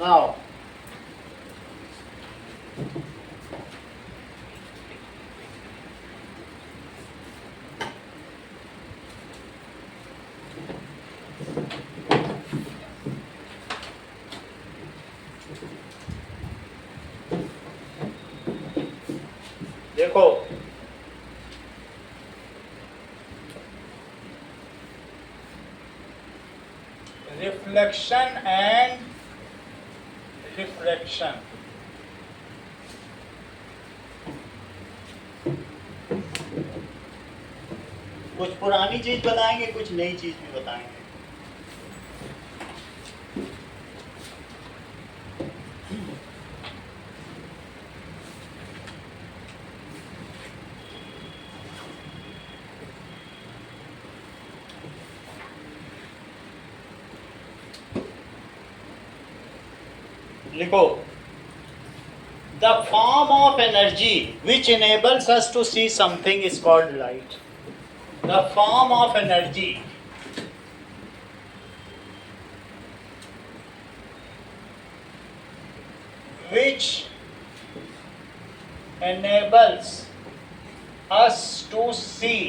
Now देखो, reflection and refraction. कुछ पुरानी चीज बताएंगे, कुछ नई चीज भी बताएंगे। लिखो, the form of energy which enables us to see something is called light. The form of energy which enables us to see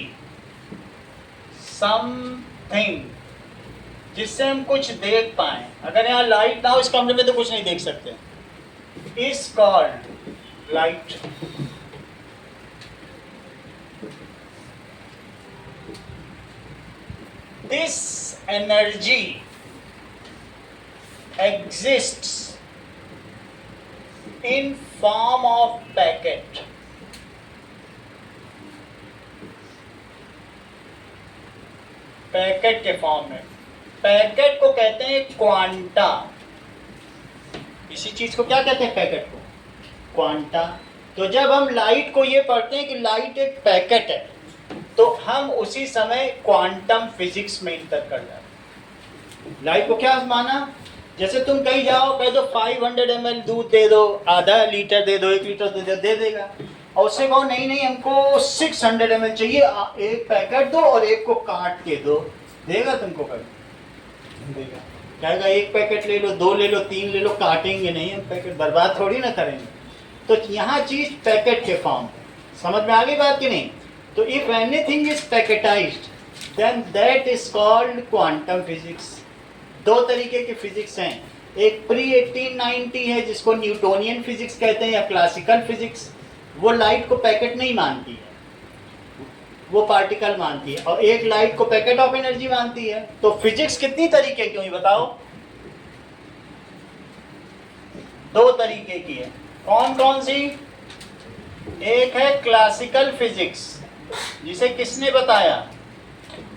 something, जिससे हम कुछ देख पाए। अगर यहाँ लाइट ना हो इस कमरे में तो कुछ नहीं देख सकते। Is called light. This energy exists in form of packet. Packet के फॉर्म में। पैकेट को कहते हैं क्वांटा। इसी चीज को क्या कहते हैं? पैकेट को क्वांटा। तो जब हम लाइट को ये पढ़ते हैं कि लाइट एक पैकेट है, तो हम उसी समय क्वांटम फिजिक्स में इंटर कर जाते हैं। लाइट को क्या माना? जैसे तुम कहीं जाओ, कह दो 500 ml दूध दे दो, आधा लीटर दे दो, 1 लीटर दे देगा। और उससे कहो नहीं नहीं हमको 600 ml चाहिए, एक पैकेट दो और एक को काट के दो, देगा तुमको? कभी देगा? कहेगा एक पैकेट ले लो, 2 ले लो, 3 ले लो, काटेंगे नहीं हम, पैकेट बर्बाद थोड़ी ना करेंगे। तो यहाँ चीज पैकेट के फॉर्म, समझ में आ गई बात कि नहीं? तो if anything is packetized then that is called quantum physics. 2 तरीके की फिजिक्स हैं, एक प्री 1890 है जिसको न्यूटोनियन फिजिक्स कहते हैं या क्लासिकल फिजिक्स। वो लाइट को पैकेट नहीं मानती है, वो पार्टिकल मानती है, और एक लाइट को पैकेट ऑफ एनर्जी मानती है। तो फिजिक्स कितनी तरीके की हुई बताओ? 2 तरीके की है। कौन कौन सी? एक है क्लासिकल फिजिक्स जिसे किसने बताया,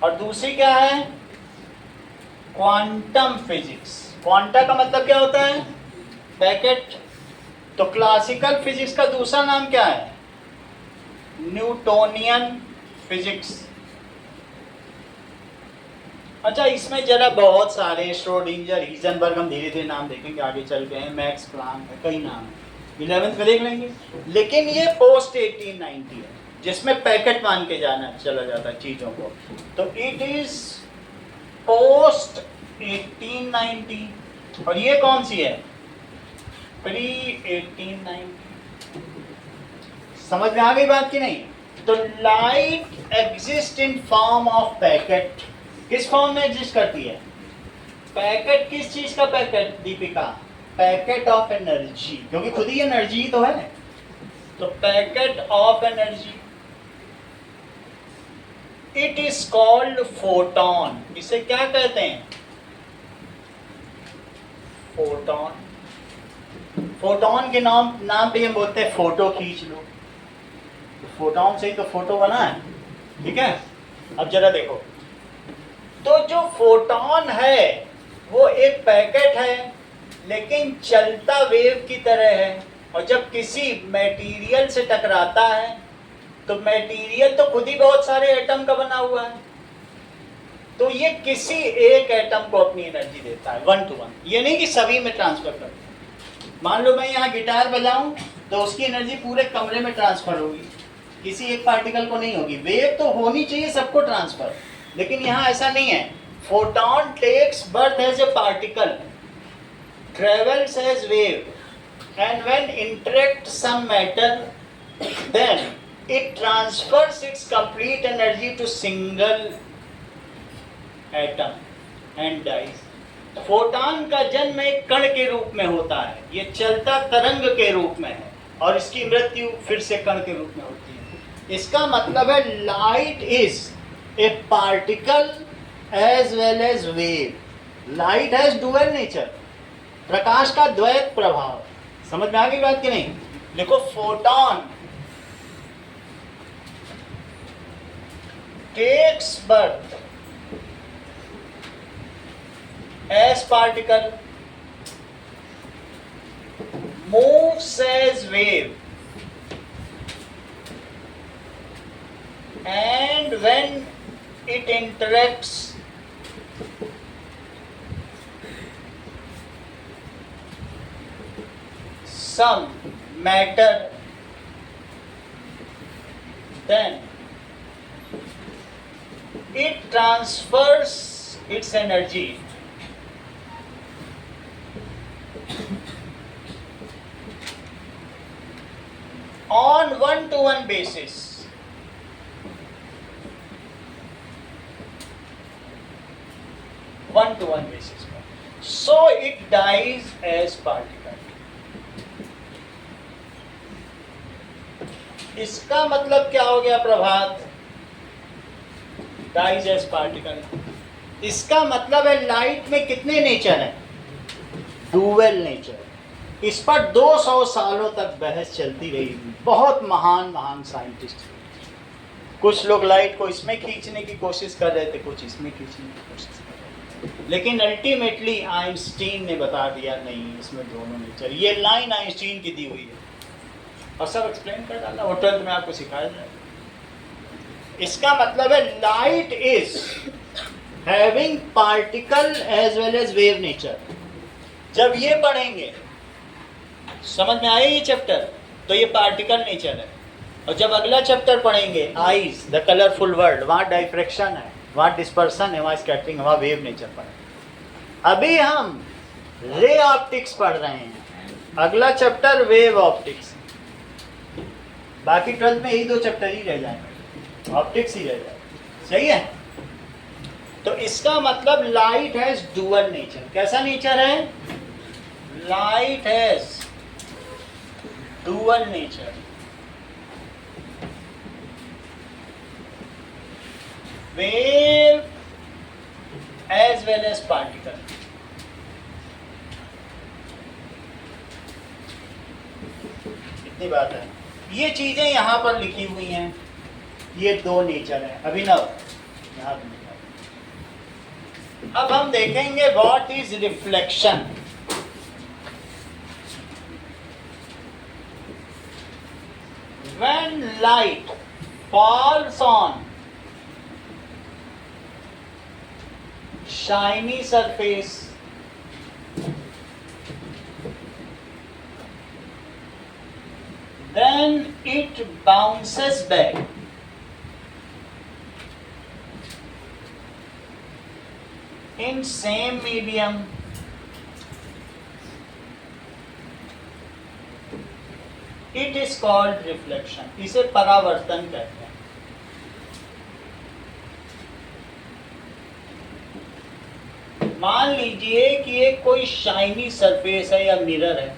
और दूसरी क्या है? Quantum physics. क्वांटा का मतलब क्या होता है? पैकेट। तो क्लासिकल फिजिक्स का दूसरा नाम क्या है? Newtonian physics. अच्छा, इसमें जरा बहुत सारे श्रोडिंगर, हिजनबर्ग, हम धीरे धीरे नाम देखेंगे आगे चल के, हैं मैक्स प्लांक है, कई नाम है, 11th में देख लेंगे। लेकिन ये पोस्ट 1890 है जिसमें पैकेट मान के जाना चला जाता है चीजों को। तो इट इज पोस्ट 1890। और ये कौन सी है? प्री 1890। समझ में आ गई बात कि नहीं? तो light exist in form of packet. किस फॉर्म में एग्जिस्ट करती है? पैकेट। किस चीज का packet Deepika? Packet of energy, क्योंकि खुद ही एनर्जी तो है। तो packet of energy. It is called photon. इसे क्या कहते हैं? फोटोन। फोटोन के नाम पे हम बोलते हैं फोटो खींच लो। तो फोटोन से ही तो फोटो बना है, ठीक है? अब जरा देखो, तो जो फोटोन है वो एक पैकेट है लेकिन चलता वेव की तरह है, और जब किसी मटेरियल से टकराता है तो मटेरियल तो खुद ही बहुत सारे एटम का बना हुआ है, तो ये किसी एक एटम को अपनी एनर्जी देता है 1 to 1। ये नहीं कि सभी में ट्रांसफर करता है। मान लो मैं यहाँ गिटार बजाऊं तो उसकी एनर्जी पूरे कमरे में ट्रांसफर होगी, किसी एक पार्टिकल को नहीं होगी। वेव तो होनी चाहिए सबको ट्रांसफर, लेकिन यहाँ ऐसा नहीं है। Photon takes birth as a particle travels as wave, and when interact some matter, then it transfers its complete energy to single atom and dies. Photon का जन्म एक कण के रूप में होता है, ये चलता तरंग के रूप में है, और इसकी मृत्यु फिर से कण के रूप में होती है। इसका मतलब है light is a particle as well as wave. Light has dual nature, प्रकाश का द्वैत प्रभाव। समझ में आ गई बात कि नहीं? देखो, photon takes birth as particle, moves as wave, and when it interacts some matter, then it transfers its energy on one-to-one basis so it dies as particle. इसका मतलब क्या हो गया प्रभात? Dies as particle. इसका मतलब है लाइट में कितने नेचर हैं? Dual nature. इस पर 200 सालों तक बहस चलती रही। बहुत महान महान साइंटिस्ट, कुछ लोग लाइट को इसमें खींचने की कोशिश कर रहे थे, कुछ इसमें खींचने की कोशिश कर रहे थे, लेकिन अल्टीमेटली आइंस्टीन ने बता दिया नहीं, इसमें दोनों नेचर। ये लाइन आइंस्टीन की दी हुई है और सब एक्सप्लेन कर डाला, वो 12th में आपको सिखाया जाएगा। इसका मतलब है light is having particle as well as wave nature. जब ये पढ़ेंगे, समझ में आए ये चैप्टर, तो ये पार्टिकल नेचर है। और जब अगला चैप्टर पढ़ेंगे, आईज द कलरफुल वर्ल्ड, वहाँ डाइफ्रैक्शन है, वहाँ डिस्पर्सन है, वहाँ स्कैटरिंग, वहाँ वेव नेचर पढ़ेंगे। अभी हम रे ऑप्टिक्स पढ़ रहे हैं, अगला चैप्टर वेव ऑप्टिक्स। बाकी 12th में यही 2 चैप्टर ही रह जाएंगे, ऑप्टिक्स ही रह जाएगा। सही है? तो इसका मतलब लाइट हैज डुअल नेचर। कैसा नेचर है? Light has dual nature, wave as well as particle. इतनी बात है। ये चीजें यहां पर लिखी हुई हैं, ये 2 नेचर है। अभिनव, यहां पर अब हम देखेंगे what is reflection. When light falls on shiny surface, then it bounces back in same medium it is called reflection. इसे परावर्तन कहते हैं। मान लीजिए कि एक कोई शाइनी सरफेस है या मिरर है,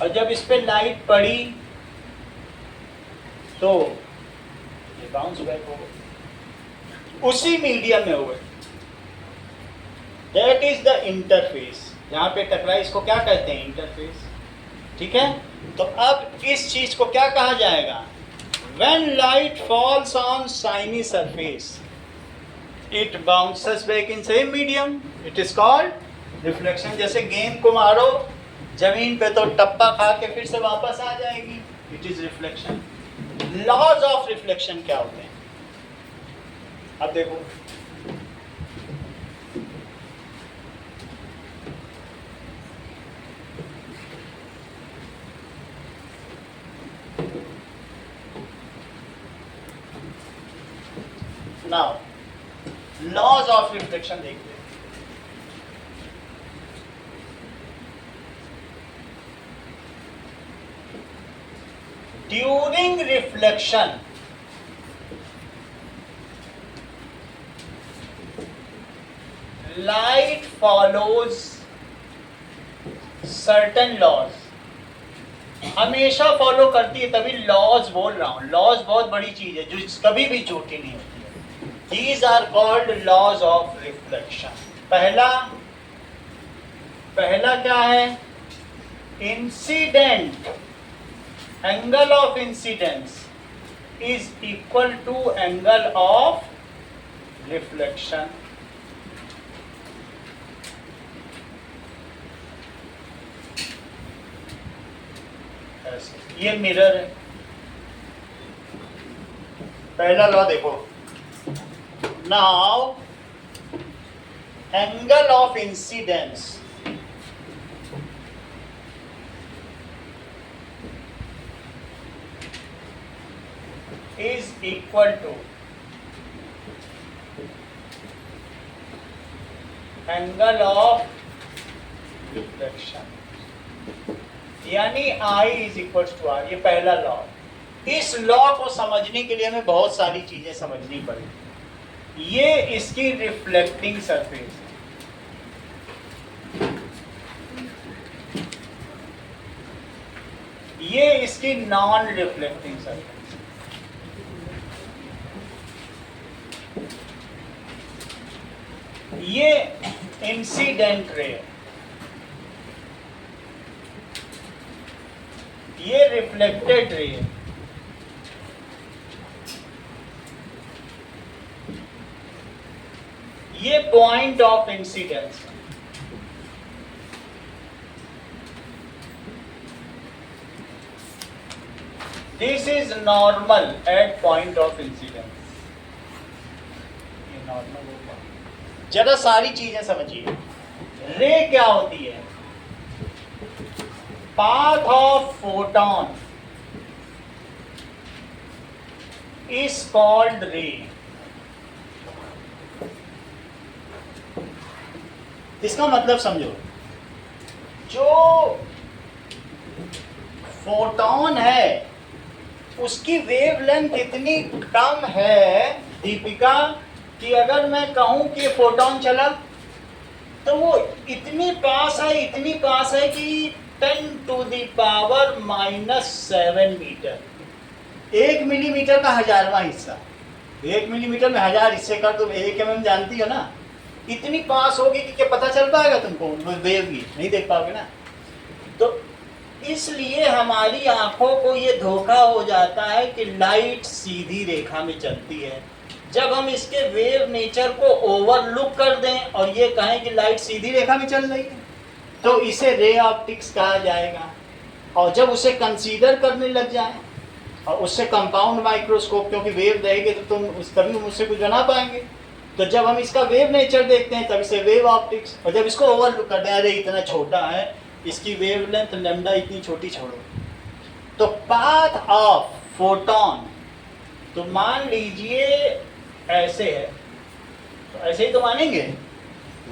और जब इस पे लाइट पड़ी तो ये बाउंस बैक हो गई, उसी मीडियम में हो गई। That is the interface. जहां पे टकराई इसको क्या कहते हैं? इंटरफेस। ठीक है? तो अब इस चीज को क्या कहा जाएगा? When light falls on shiny surface, it bounces back in same medium. It is called reflection. जैसे गेंद को मारो जमीन पे तो टप्पा खा के फिर से वापस आ जाएगी। It is reflection. Laws of reflection क्या होते हैं? अब देखो, Now, laws of reflection देखते हैं। During reflection light follows certain laws, हमेशा फॉलो करती है, तभी लॉज बोल रहा हूं। लॉज बहुत बड़ी चीज है जो कभी भी झूठी नहीं होती है। These are called laws of reflection. पहला क्या है? Incident, angle of incidence is equal to angle of reflection. ये मिरर है। पहला लॉ देखो, now angle of incidence is equal to angle of reflection, यानी I is equals to R। ये पहला लॉ। इस लॉ को समझने के लिए हमें बहुत सारी चीजें समझनी पड़ेगी। ये इसकी रिफ्लेक्टिंग सरफेस है, ये इसकी नॉन रिफ्लेक्टिंग सरफेस, ये इंसिडेंट रे, ये रिफ्लेक्टेड रे, ये point of incidence. This is normal at point of incidence. ये नॉर्मल होगा। जरा सारी चीजें समझिए। रे क्या होती है? Path of photon is called रे। इसका मतलब समझो, जो फोटॉन है उसकी वेवलेंथ इतनी कम है दीपिका कि अगर मैं कहूं कि फोटॉन चला तो वो इतनी पास है कि 10⁻⁻⁷ मीटर, 1 मिलीमीटर का 1000वां हिस्सा। 1 मिलीमीटर में 1000 हिस्से कर तुम 1 mm जानती हो ना, इतनी पास होगी कि क्या पता चल पाएगा तुमको? वेव की नहीं देख पाओगे ना। तो इसलिए हमारी आंखों को ये धोखा हो जाता है कि लाइट सीधी रेखा में चलती है। जब हम इसके वेव नेचर को ओवरलुक कर दें और ये कहें कि लाइट सीधी रेखा में चल रही है, तो इसे रे ऑप्टिक्स कहा जाएगा। और जब उसे कंसीडर करने लग जाए और उससे कंपाउंड माइक्रोस्कोप, क्योंकि वेव रहेगी तो तुम कभी उससे कुछ बना पाएंगे, तो जब हम इसका वेव नेचर देखते हैं तब इसे वेव ऑप्टिक्स। और जब इसको ओवरलुक करते हैं, अरे इतना छोटा है, इसकी वेवलेंथ लैम्डा इतनी छोटी छोड़ो, तो पाथ ऑफ फोटॉन, तो मान लीजिए ऐसे है, तो ऐसे ही तो मानेंगे।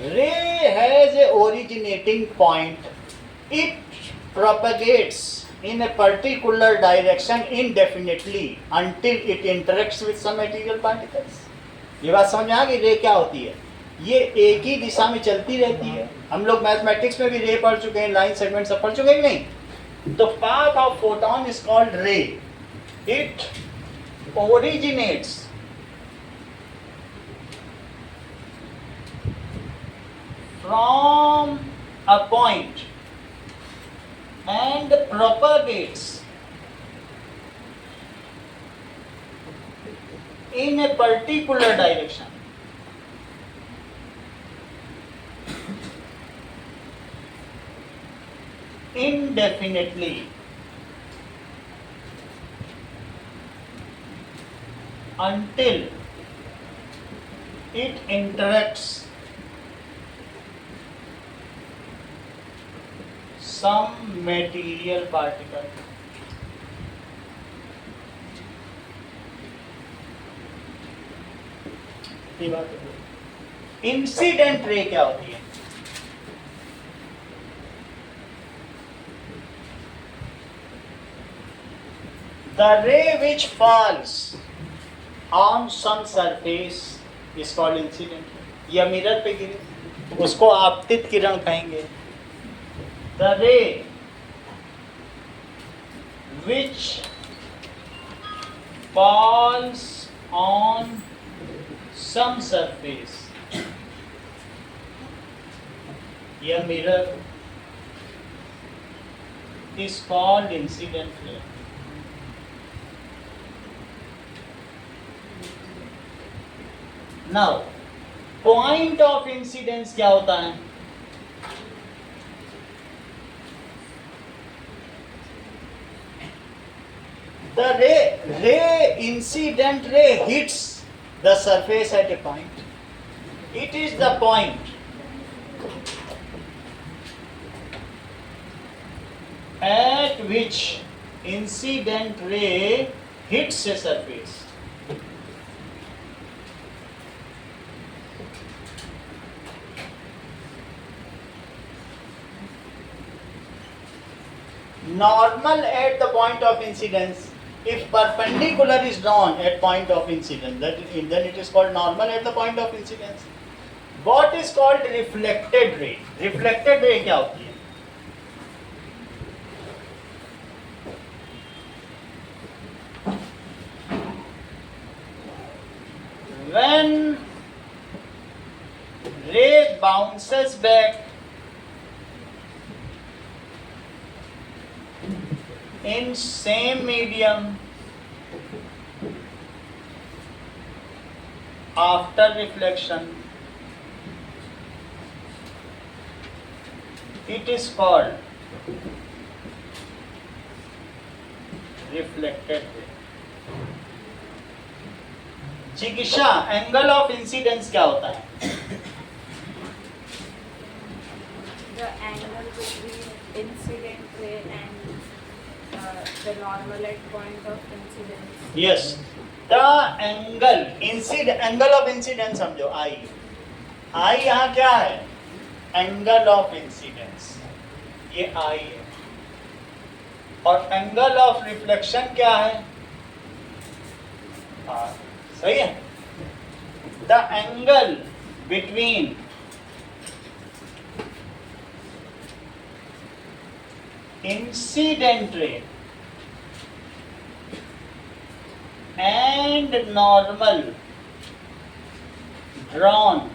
Ray has a originating point, it propagates in a particular direction indefinitely until it interacts with some material particles। ये बात समझ में आ गई? रे क्या होती है? ये एक ही दिशा में चलती रहती है। हम लोग मैथमेटिक्स में भी रे पढ़ चुके हैं, लाइन सेगमेंट सब पढ़ चुके हैं कि नहीं? तो path of photon is called रे। It originates from a point and propagates in a particular direction indefinitely until it interacts some material particle। ये बात है। इंसिडेंट रे क्या होती है? The ray which falls on some surface is called incident. या mirror पे गिरे उसको आपतित किरण कहेंगे. The ray which falls on some surface, या mirror, is called incident ray. Now, point of incidence क्या होता है? The incident ray hits the surface at a point. It is the point at which incident ray hits a surface. Normal at the point of incidence. If perpendicular is drawn at point of incidence, then it is called normal at the point of incidence. What is called reflected ray? Reflected ray क्या होती है? When ray bounces back in same medium after reflection, it is called reflected ray. जिगिशा angle of incidence क्या होता है? The angle between incident ray and the normal at point of incidence. Yes, the angle of incidence समझो आई यहाँ क्या है? Angle of incidence, ये आई है. और एंगल ऑफ रिफ्लेक्शन क्या है? आर. सही है. The angle between incident ray and normal drawn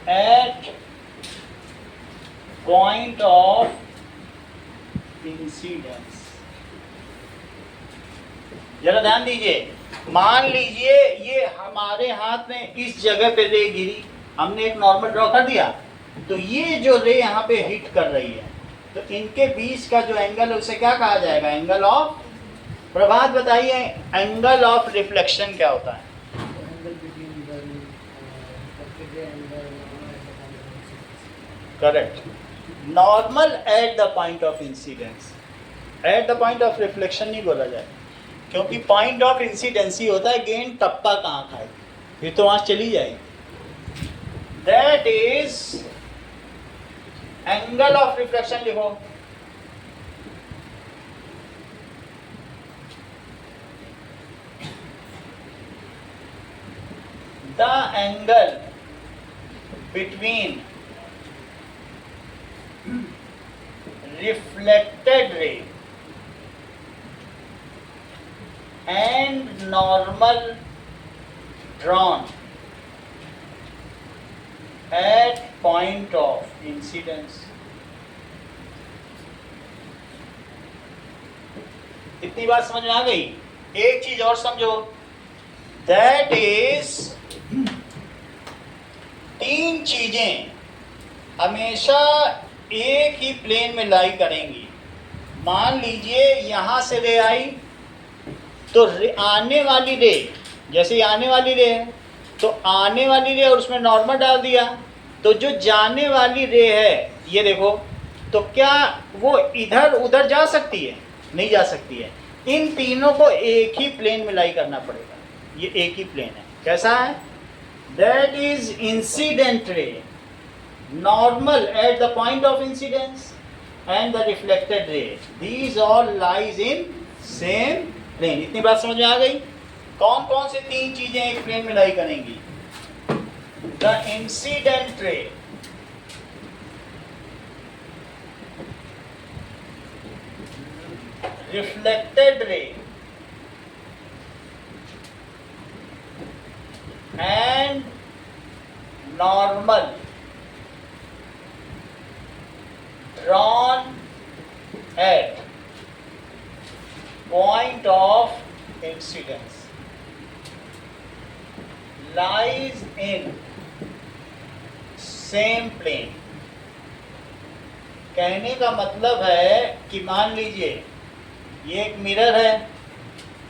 at point of incidence. जरा ध्यान दीजिए. मान लीजिए ये हमारे हाथ में इस जगह पे रे गिरी, हमने एक नॉर्मल ड्रॉ कर दिया, तो ये जो रे यहाँ पे हिट कर रही है, तो इनके बीच का जो एंगल है उसे क्या कहा जाएगा? Angle of. प्रभात बताइए एंगल ऑफ रिफ्लेक्शन क्या होता है? Correct. Normal at the point of incidence. At the point of reflection नहीं बोला जाए, क्योंकि पॉइंट ऑफ इंसिडेंस ही होता है गेंद टप्पा कहाँ खाए, फिर तो वहां चली जाएगी. That is angle of reflection. लिखो. The angle between reflected ray and normal drawn at point of incidence. इतनी बात समझ में आ गई? एक चीज और समझो. दैट इज तीन चीजें हमेशा एक ही प्लेन में लाई करेंगी. मान लीजिए यहां से रे आई, तो आने वाली रे, जैसे आने वाली रे है तो आने वाली रे और उसमें नॉर्मल डाल दिया, तो जो जाने वाली रे है ये देखो, तो क्या वो इधर उधर जा सकती है? नहीं जा सकती है. इन तीनों को एक ही प्लेन में लाई करना पड़ेगा. ये एक ही प्लेन है. कैसा है? That is incident ray, normal at the point of incidence and the reflected ray. These all lies in same plane. इतनी बात समझ में आ गई? कौन कौन से तीन चीजें एक प्लेन में लाई करेंगी? The incident ray, reflected ray and normal drawn at point of incidence lies in same plane। कहने का मतलब है कि मान लीजिए ये एक मिरर है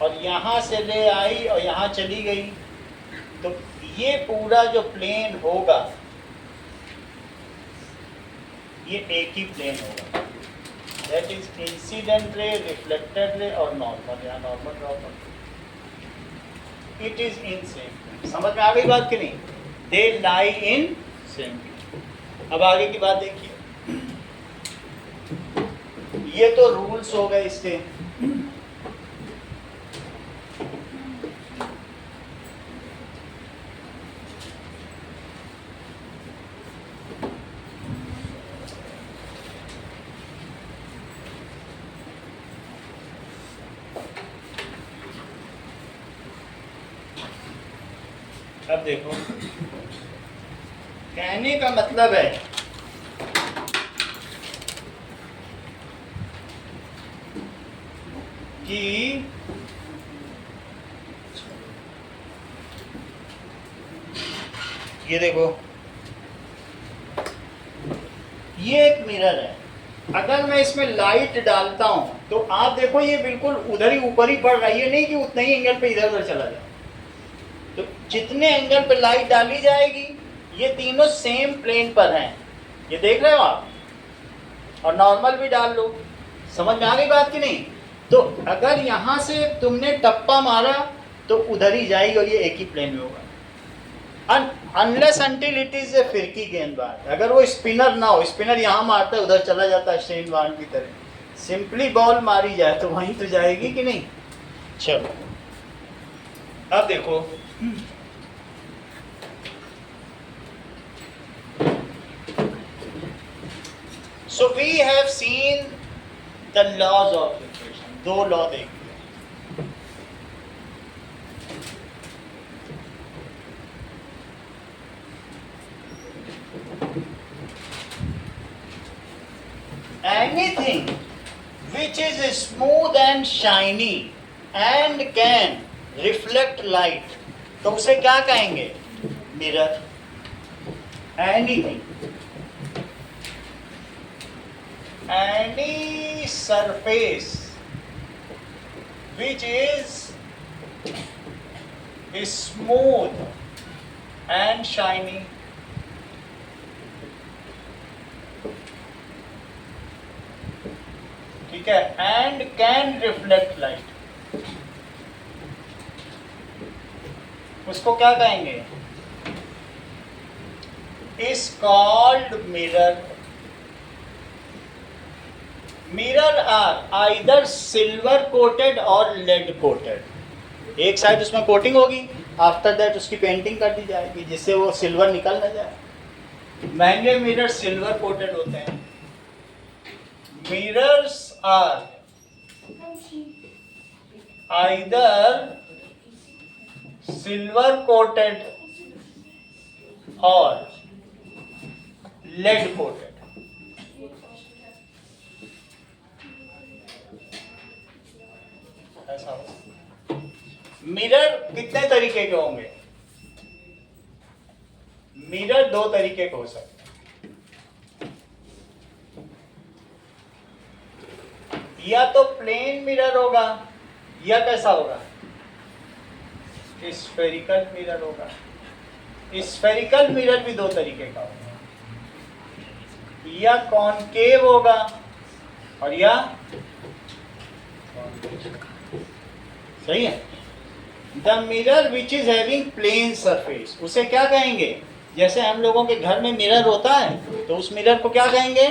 और यहाँ से ले आई और यहाँ चली गई, तो ये पूरा जो प्लेन होगा ये एक ही प्लेन होगा। That is incident ray, reflected ray और नॉर्मल। यहाँ नॉर्मल ड्रॉ कर, इट इज इन सेम। समझ में आ गई बात कि नहीं? दे लाई इन सेम। अब आगे की बात देखिए, ये तो रूल्स हो गए इसके। अब देखो, कहने का मतलब है कि ये देखो, ये एक मिरर है। अगर मैं इसमें लाइट डालता हूं तो आप देखो ये बिल्कुल उधर ही ऊपर ही पड़ रहा है, ये नहीं कि उतने ही एंगल पे इधर उधर चला जाए। तो जितने एंगल पे लाइट डाली जाएगी ये तीनों सेम प्लेन पर हैं, ये देख रहे हो आप। और नॉर्मल भी डाल लो। समझ में आ गई बात कि नहीं? तो अगर यहाँ से तुमने टप्पा मारा तो उधर ही जाएगी और ये एक ही प्लेन में होगा। Unless until it is a फिरकी गेंदबाज, अगर वो स्पिनर ना हो, स्पिनर यहाँ मारता है उधर चला जाता है स्टेन बाउंड की तरह, सिंपली बॉल मारी जाए तो वहीं तो जाएगी कि नहीं। चलो अब देखो, so we have seen the laws of reflection। दो लॉ देख लिया। Anything which is smooth and shiny and can reflect light, तो उसे क्या कहेंगे? Mirror. Anything, any surface which is smooth and shiny ठीक है, and can reflect light, उसको क्या कहेंगे? is called mirror। Mirror are either silver coated और lead coated। एक साइड उसमें कोटिंग होगी, आफ्टर दैट उसकी पेंटिंग कर दी जाएगी जिससे वो सिल्वर निकल ना जाए। महंगे मिरर सिल्वर कोटेड होते हैं। Mirrors are either silver coated और लेड कोटेड। ऐसा हो। मिरर कितने तरीके के होंगे? मिरर दो तरीके के हो सकते हैं। या तो प्लेन मिरर होगा या कैसा होगा? स्फेरिकल मिरर होगा। स्फेरिकल मिरर भी दो तरीके का होगा, या कॉनकेव होगा और या सही है। The mirror which is having plane surface, उसे क्या कहेंगे? जैसे हम लोगों के घर में मिरर होता है तो उस मिरर को क्या कहेंगे?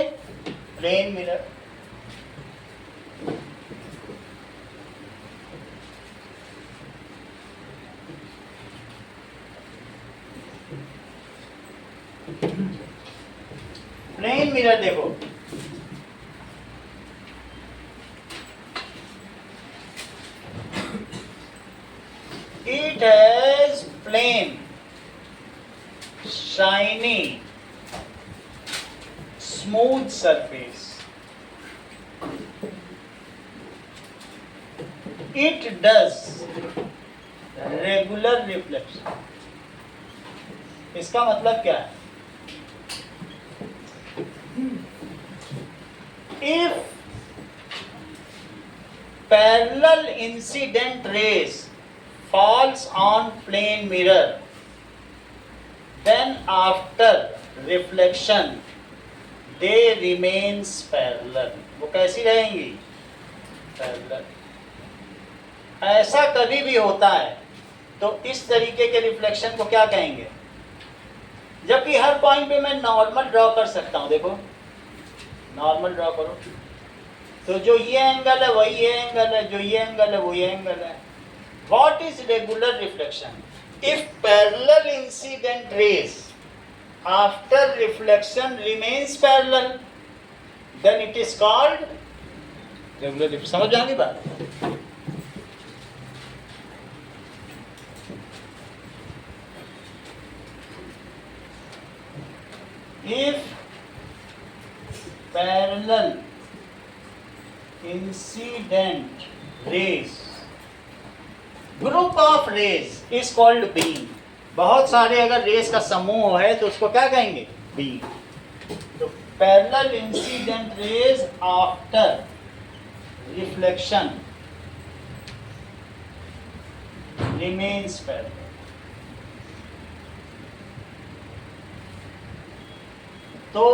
Plane mirror. प्लेन मिरर देखो, it has plain, shiny, smooth surface. It does regular reflection. इसका मतलब क्या है? If parallel incident rays falls on plane mirror, then after reflection they remains parallel. वो कैसी रहेंगी? Parallel. ऐसा कभी भी होता है तो इस तरीके के रिफ्लेक्शन को क्या कहेंगे? जबकि हर पॉइंट पे मैं नॉर्मल ड्रॉ कर सकता हूं, देखो नॉर्मल ड्रॉ करो तो जो ये एंगल है वही ये एंगल है, जो ये एंगल है वो ये एंगल है. What is regular reflection? If parallel incident rays after reflection remains parallel, then it is called regular reflection. समझ जाएंगे बात? If parallel incident rays, group of rays is called beam. बहुत सारे अगर रेस का समूह है तो उसको क्या कहेंगे? बीम. तो parallel incident rays after reflection remains parallel. तो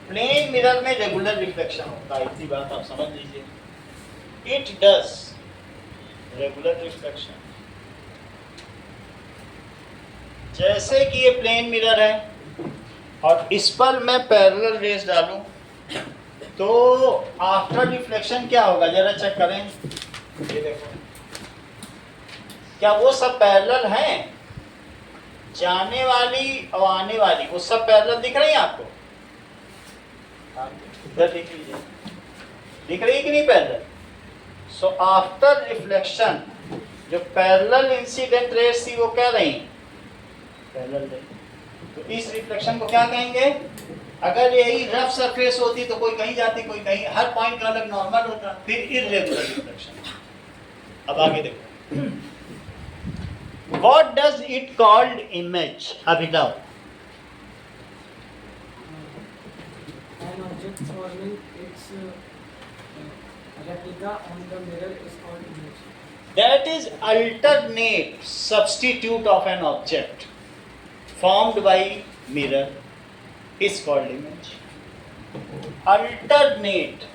प्लेन मिरर में रेगुलर रिफ्लेक्शन होता है, इतनी बात आप समझ लीजिए. It does regular reflection. जैसे कि ये प्लेन मिरर है और इस पर मैं पैरेलल रेस डालूं तो आफ्टर रिफ्लेक्शन क्या होगा? जरा चेक करें. ये देखो, क्या वो सब पैरेलल हैं? जाने वाली और आने वाली वो सब पैरेलल दिख रही है आपको? इधर देख लीजिए, दिख रही कि नहीं पैरेलल? सो आफ्टर रिफ्लेक्शन जो पैरेलल इंसिडेंट रेस थी वो क्या रही? पैरेलल रही. तो इस रिफ्लेक्शन को क्या कहेंगे? अगर यही रफ सरफेस होती तो कोई कहीं जाती कोई कहीं, हर पॉइंट का अलग नॉर्मल होता, फिर इर्रेगुलर रिफ्लेक्शन. अब आगे देखो, what does it called image? Abhinav. An object forming its replica on the mirror is called image. That is alternate substitute of an object formed by mirror is called image. Alternate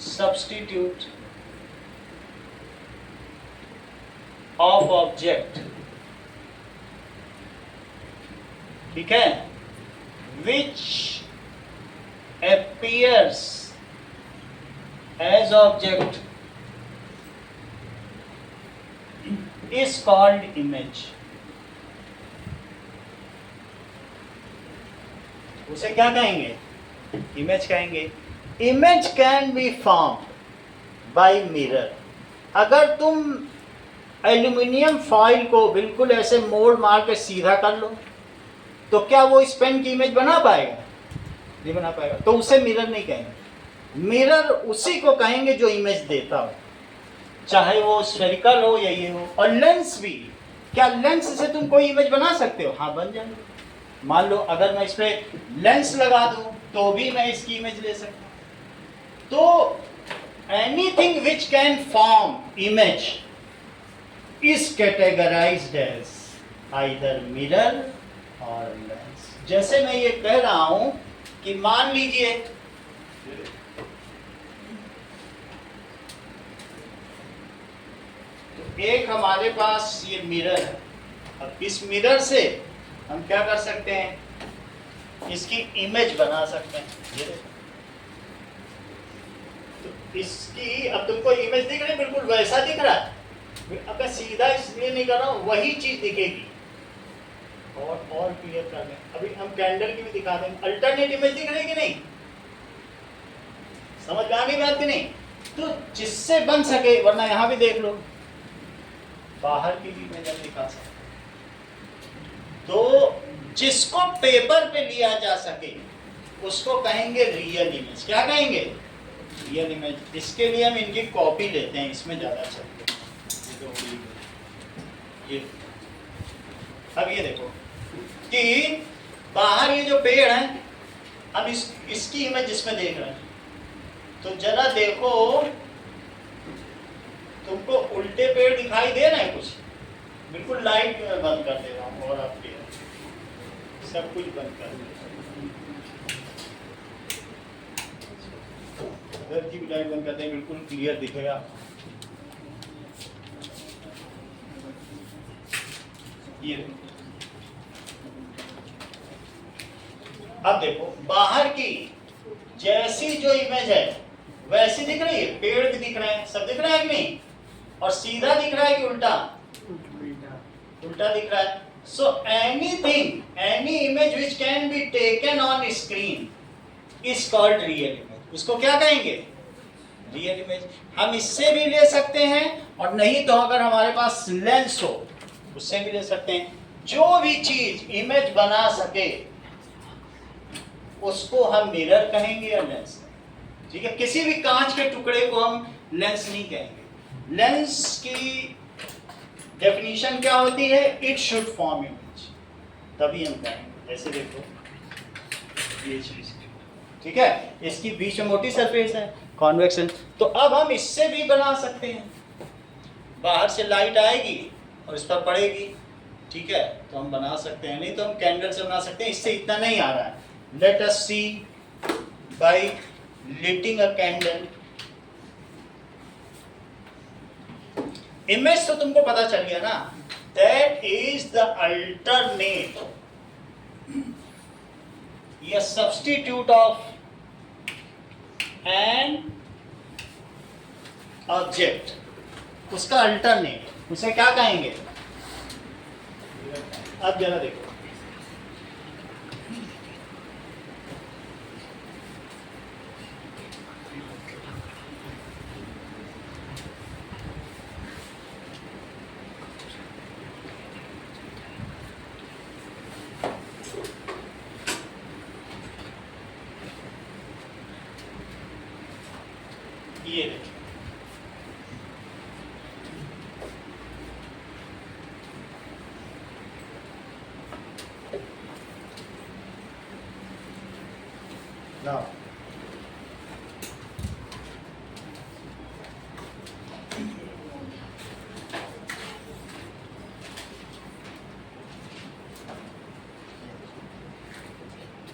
substitute of object, ठीक है, which appears as object is called image. उसे क्या कहेंगे? Image कहेंगे. Image can be formed by mirror. अगर तुम aluminium foil को बिल्कुल ऐसे मोड़ मार के सीधा कर लो तो क्या वो इस पेन की इमेज बना पाएगा? नहीं बना पाएगा. तो उसे मिरर नहीं कहेंगे. मिरर उसी को कहेंगे जो इमेज देता हो, चाहे वो स्फेरिकल हो या ये हो. और लेंस भी, क्या लेंस से तुम कोई इमेज बना सकते हो? हाँ, बन जाएंगे. मान लो अगर मैं इस पर लेंस लगा दूं तो भी मैं इसकी इमेज ले सकता हूं. तो anything which can form image is categorized as either mirror or lens. जैसे मैं ये कह रहा हूं कि मान लीजिए तो एक हमारे पास ये मिरर है. अब इस मिरर से हम क्या कर सकते हैं? इसकी इमेज बना सकते हैं. ये देखो, तो इसकी अब तुमको इमेज दिख रही है, बिल्कुल वैसा दिख रहा है. अब मैं सीधा इसलिए नहीं कर रहा हूं, वही चीज दिखेगी. और क्लियर कर लें। अभी हम कैंडल की भी दिखा दें। अल्टरनेट इमेज दिख रही कि नहीं, समझ में आ गई बात कि नहीं? तो जिससे बन सके, वरना यहां भी देख लो, बाहर की भी इमेज हम दिखा सकते। तो जिसको पेपर पे लिया जा सके उसको कहेंगे रियल इमेज। क्या कहेंगे? Real image. इसके लिए हम इनकी कॉपी लेते हैं, इसमें ज्यादा अच्छा है। ये अब ये देखो कि बाहर ये जो पेड़ है, अब इसकी इमेज जिसमें देख रहे हैं, तो जरा देखो, तुमको उल्टे पेड़ दिखाई दे रहे हैं कुछ? बिल्कुल लाइट बंद कर दे रहा हूँ और आपके सब कुछ बंद कर दे। इधर की भी लाइट बंद करते हैं, बिल्कुल क्लियर दिखेगा। ये अब देखो, बाहर की जैसी जो इमेज है वैसी दिख रही है, पेड़ भी दिख रहे हैं, सब दिख रहा है कि नहीं? और सीधा दिख रहा है कि उल्टा? उल्टा दिख रहा है। So anything, any image which can be taken on screen is called real image. उसको क्या कहेंगे? Real image. हम इससे भी ले सकते हैं, और नहीं तो अगर हमारे पास लेंस हो उससे भी ले सकते हैं। जो भी चीज इमेज बना सके उसको हम मिरर कहेंगे या लेंस कहेंगे। ठीक है, किसी भी कांच के टुकड़े को हम लेंस नहीं कहेंगे। लेंस की डेफिनेशन क्या होती है? इट शुड फॉर्म इमेज, तभी हम कहेंगे। ऐसे देखो ये चीज, ठीक है, इसकी बीच में मोटी सरफेस है, कॉन्वेक्स है, तो अब हम इससे भी बना सकते हैं। बाहर से लाइट आएगी और इस पर पड़ेगी, ठीक है, तो हम बना सकते हैं। नहीं तो हम कैंडल से बना सकते हैं। इससे इतना नहीं आ रहा है। Let us see by lighting a candle. Image तो तुमको पता चल गया ना, दैट इज द अल्टरनेट या सब्स्टिट्यूट ऑफ एन ऑब्जेक्ट, उसका अल्टरनेट, उसे क्या कहेंगे? अब जरा देखो, ये देखो, now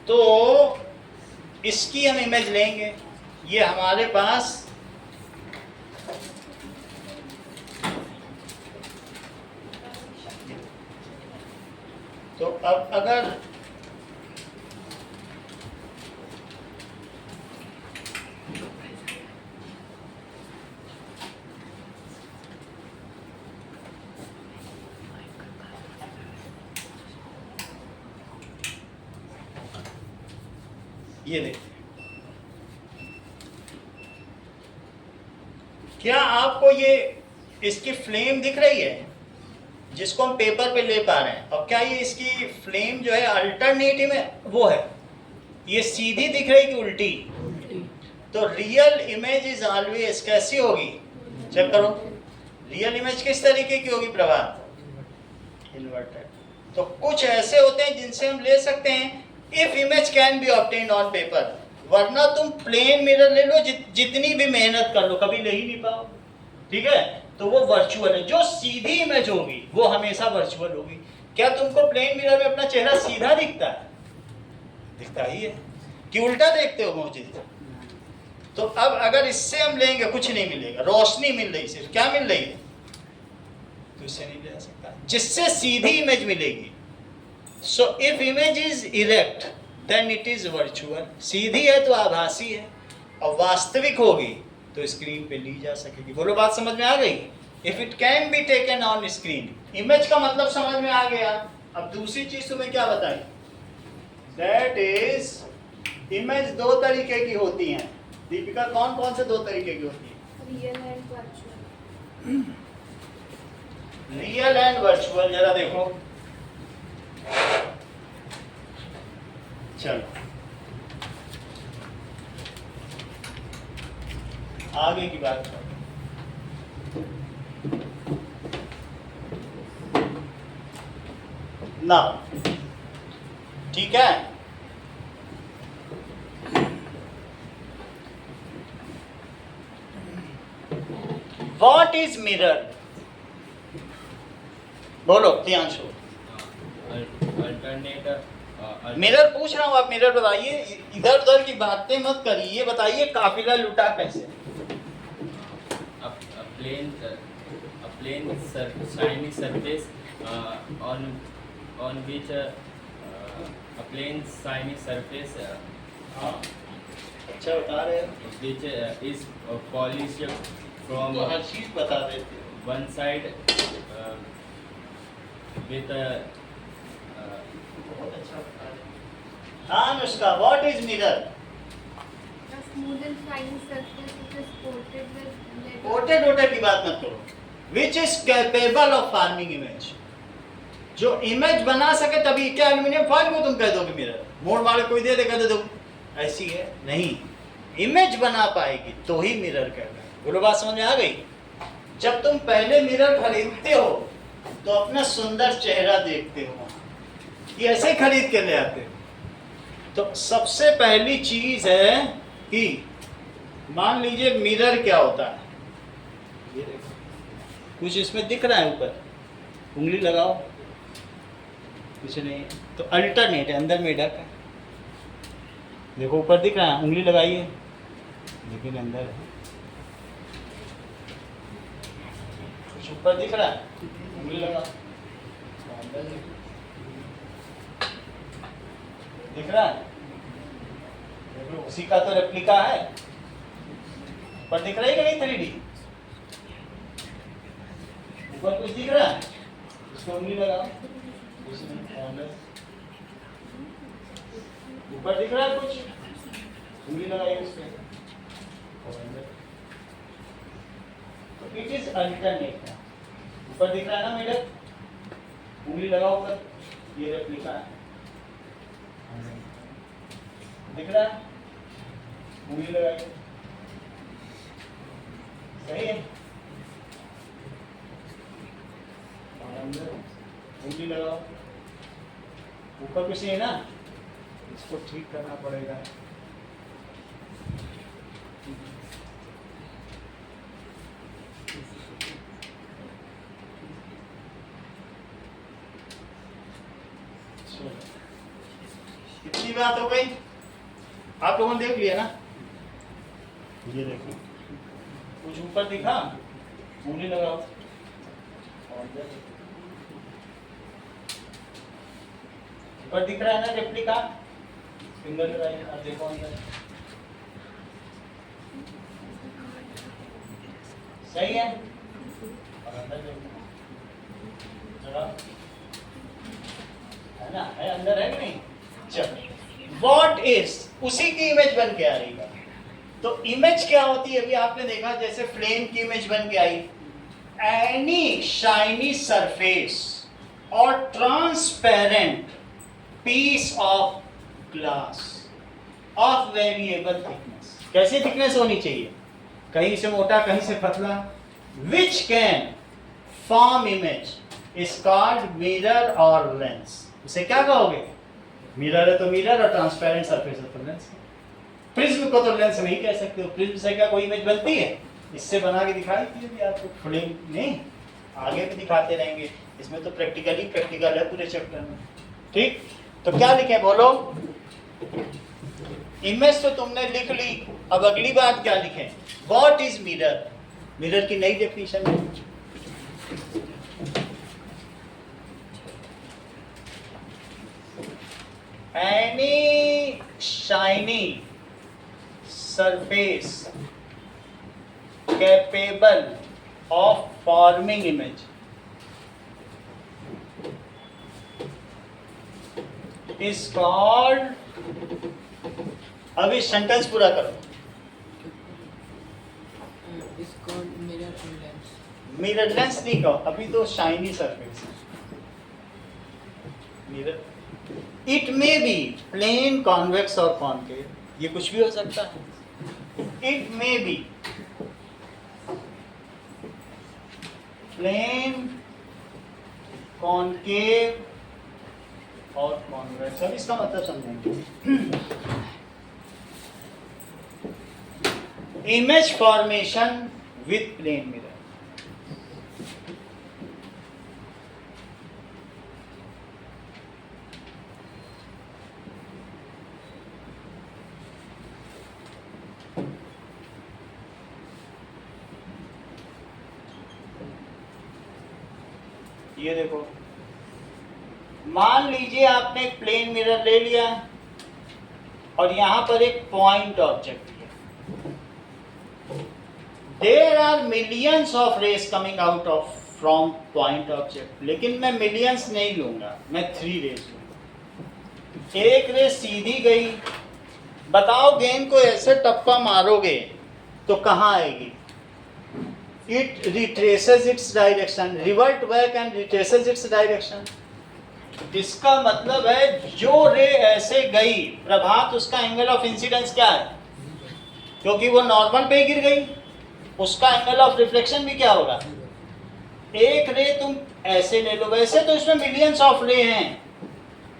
तो इसकी हम इमेज लेंगे। ये हमारे पास तो अब अगर ये देखिए, क्या आपको ये इसकी फ्लेम दिख रही है जिसको हम पेपर पे ले पा रहे हैं? और क्या ये इसकी फ्लेम जो है अल्टरनेटिव है वो है? ये सीधी दिख रही कि उल्टी? तो रियल इमेज इज ऑलवेज कैसी होगी? चेक करो, रियल इमेज किस तरीके की होगी प्रभात? इन्वर्टेड। तो कुछ ऐसे होते हैं जिनसे हम ले सकते हैं if image can B obtained on paper, वरना तुम प्लेन मिरर ले लो, जितनी भी मेहनत कर लो कभी ले ही नहीं पाओ। ठीक है, तो वो वर्चुअल है। जो सीधी इमेज होगी वो हमेशा वर्चुअल होगी। क्या तुमको प्लेन मिरर में अपना चेहरा सीधा दिखता है? दिखता ही है कि उल्टा देखते हो मौजूद? तो अब अगर इससे हम लेंगे कुछ नहीं मिलेगा, रोशनी मिल रही, सिर्फ क्या मिल रही है? तो इससे नहीं ले सकता, जिससे सीधी इमेज मिलेगी। So if image is erect then it is virtual. सीधी है तो आभासी है, और वास्तविक होगी तो स्क्रीन पे ली जा सकेगी। बोलो, बात समझ में आ गई? If it can be taken on screen. Image का मतलब समझ में आ गया। अब दूसरी चीज तुम्हें क्या बताई, दैट इज इमेज दो तरीके की होती हैं। दीपिका कौन कौन से दो तरीके की होती है? Real and virtual. Real and virtual. जरा देखो, चलो आगे की बात करो। ना, ठीक है। What is mirror? बोलो प्रियांशु। मिरर पूछ रहा हूँ, आप मिरर बताइए। इधर उधर की बातें मत करिए, बताइए काफिला लुटा कैसे? A plain shiny surface on which a plain shiny surface हाँ, अच्छा बता रहे हो। which is polished from तो हर चीज बता देते हो। one side with a बहुत अच्छा बता रहे हो। हाँ Anushka, what is mirror? A smooth and shiny surface which is coated with lead. कोटे डोटे की बात मत करो। Which is capable of farming image, जो इमेज बना सके। तभी क्या एल्यूमिनियम फॉइल को तुम कह दोगे मिरर? मोड़ मारे कोई दे देगा तो तुम ऐसी है नहीं, इमेज बना पाएगी तो ही मिरर कहता है। बोलो बात समझ में आ गई? जब तुम पहले मिरर खरीदते हो तो अपना सुंदर चेहरा देखते हो, ये ऐसे खरीद के ले आते हो। तो सबसे पहली चीज है कि मान लीजिए मिरर क्या होता है, ये देखो कुछ इसमें दिख रहा है, ऊपर उंगली लगाओ, कुछ नहीं। तो अल्टरनेट है, अंदर में ढक है। देखो ऊपर दिख रहा है, उंगली लगाइए, लेकिन अंदर है। कुछ ऊपर दिख रहा है, उंगली लगाओ, अंदर दिख रहा है। देखो उसी का तो रेप्लिका है, ऊपर दिख रहा है कि नहीं 3D? ऊपर कुछ दिख रहा है, उसको उंगली लगाओ, ऊपर दिख रहा है कुछ, उंगली लगाइए उस पे। तो इट इज अल्टरनेट। ऊपर दिख रहा है ना मेरे, उंगली लगाओ ऊपर, ये रेप्लिका है। दिख रहा है, उंगली लगाइए, सही है। उंगली लगाओ, ऊपर कुछ नहीं है ना, इसको ठीक करना पड़ेगा। इतनी बात हो गई, आप लोगों ने देख लिया ना। ये देखो कुछ ऊपर दिखा, उंगली लगाओ, ऊपर दिख रहा है ना रेप्लिका, फिंगर लगाइए, अब देखो अंदर, सही है। और अंदर देखो, जरा है ना, है अंदर है कि नहीं? चलो, व्हाट इज, उसी की इमेज बन के आ रही है। तो इमेज क्या होती है? अभी आपने देखा जैसे फ्लेम की इमेज बन के आई, एनी शाइनी सरफेस और transparent piece of glass of variable thickness. कैसी थिकनेस होनी चाहिए? कहीं से मोटा, कहीं से पतला। Which can form image is called mirror और लेंस। इसे क्या कहोगे? मिरर है तो मिरर, और ट्रांसपेरेंट सरफेस है तो लेंस। प्रिज्म को तो लेंस नहीं कह सकते हो। प्रिज्म से क्या कोई इमेज बनती है? इससे बना के दिखाई थी आपको, फ्लेम नहीं, आगे भी दिखाते रहेंगे। इसमें तो प्रैक्टिकल है पूरे चैप्टर में। ठीक, तो क्या लिखे बोलो? इमेज तो तुमने लिख ली, अब अगली बात क्या लिखें? What is mirror? मिरर की नई डेफिनेशन है, any shiny surface capable of forming image is called, अभी सेंटेंस पूरा करो। Is called mirror and lens. Mirror lens नहीं कहो, अभी तो शाइनी सरफेस है। Mirror, it may be plane, convex और कॉनकेव, ये कुछ भी हो सकता है। It may be plane, concave और कॉन्वेक्स। अब इसका मतलब समझेंगे। Image formation with plane mirror. ये देखो, मान लीजिए आपने एक प्लेन मिरर ले लिया और यहां पर एक पॉइंट ऑब्जेक्ट लिया। There are millions of rays coming out of from point object, लेकिन मैं मिलियंस नहीं लूंगा, मैं 3 रेस लूंगा। एक रेस सीधी गई, बताओ गेंद को ऐसे टप्पा मारोगे तो कहाँ आएगी? It retraces its direction, revert back and retraces its direction. इसका मतलब है जो रे ऐसे गई प्रभात, उसका एंगल ऑफ इंसिडेंस क्या है? क्योंकि वो नॉर्मल पे गिर गई, उसका एंगल ऑफ रिफ्लेक्शन भी क्या होगा? एक रे तुम ऐसे ले लो, वैसे तो इसमें मिलियंस ऑफ रे हैं,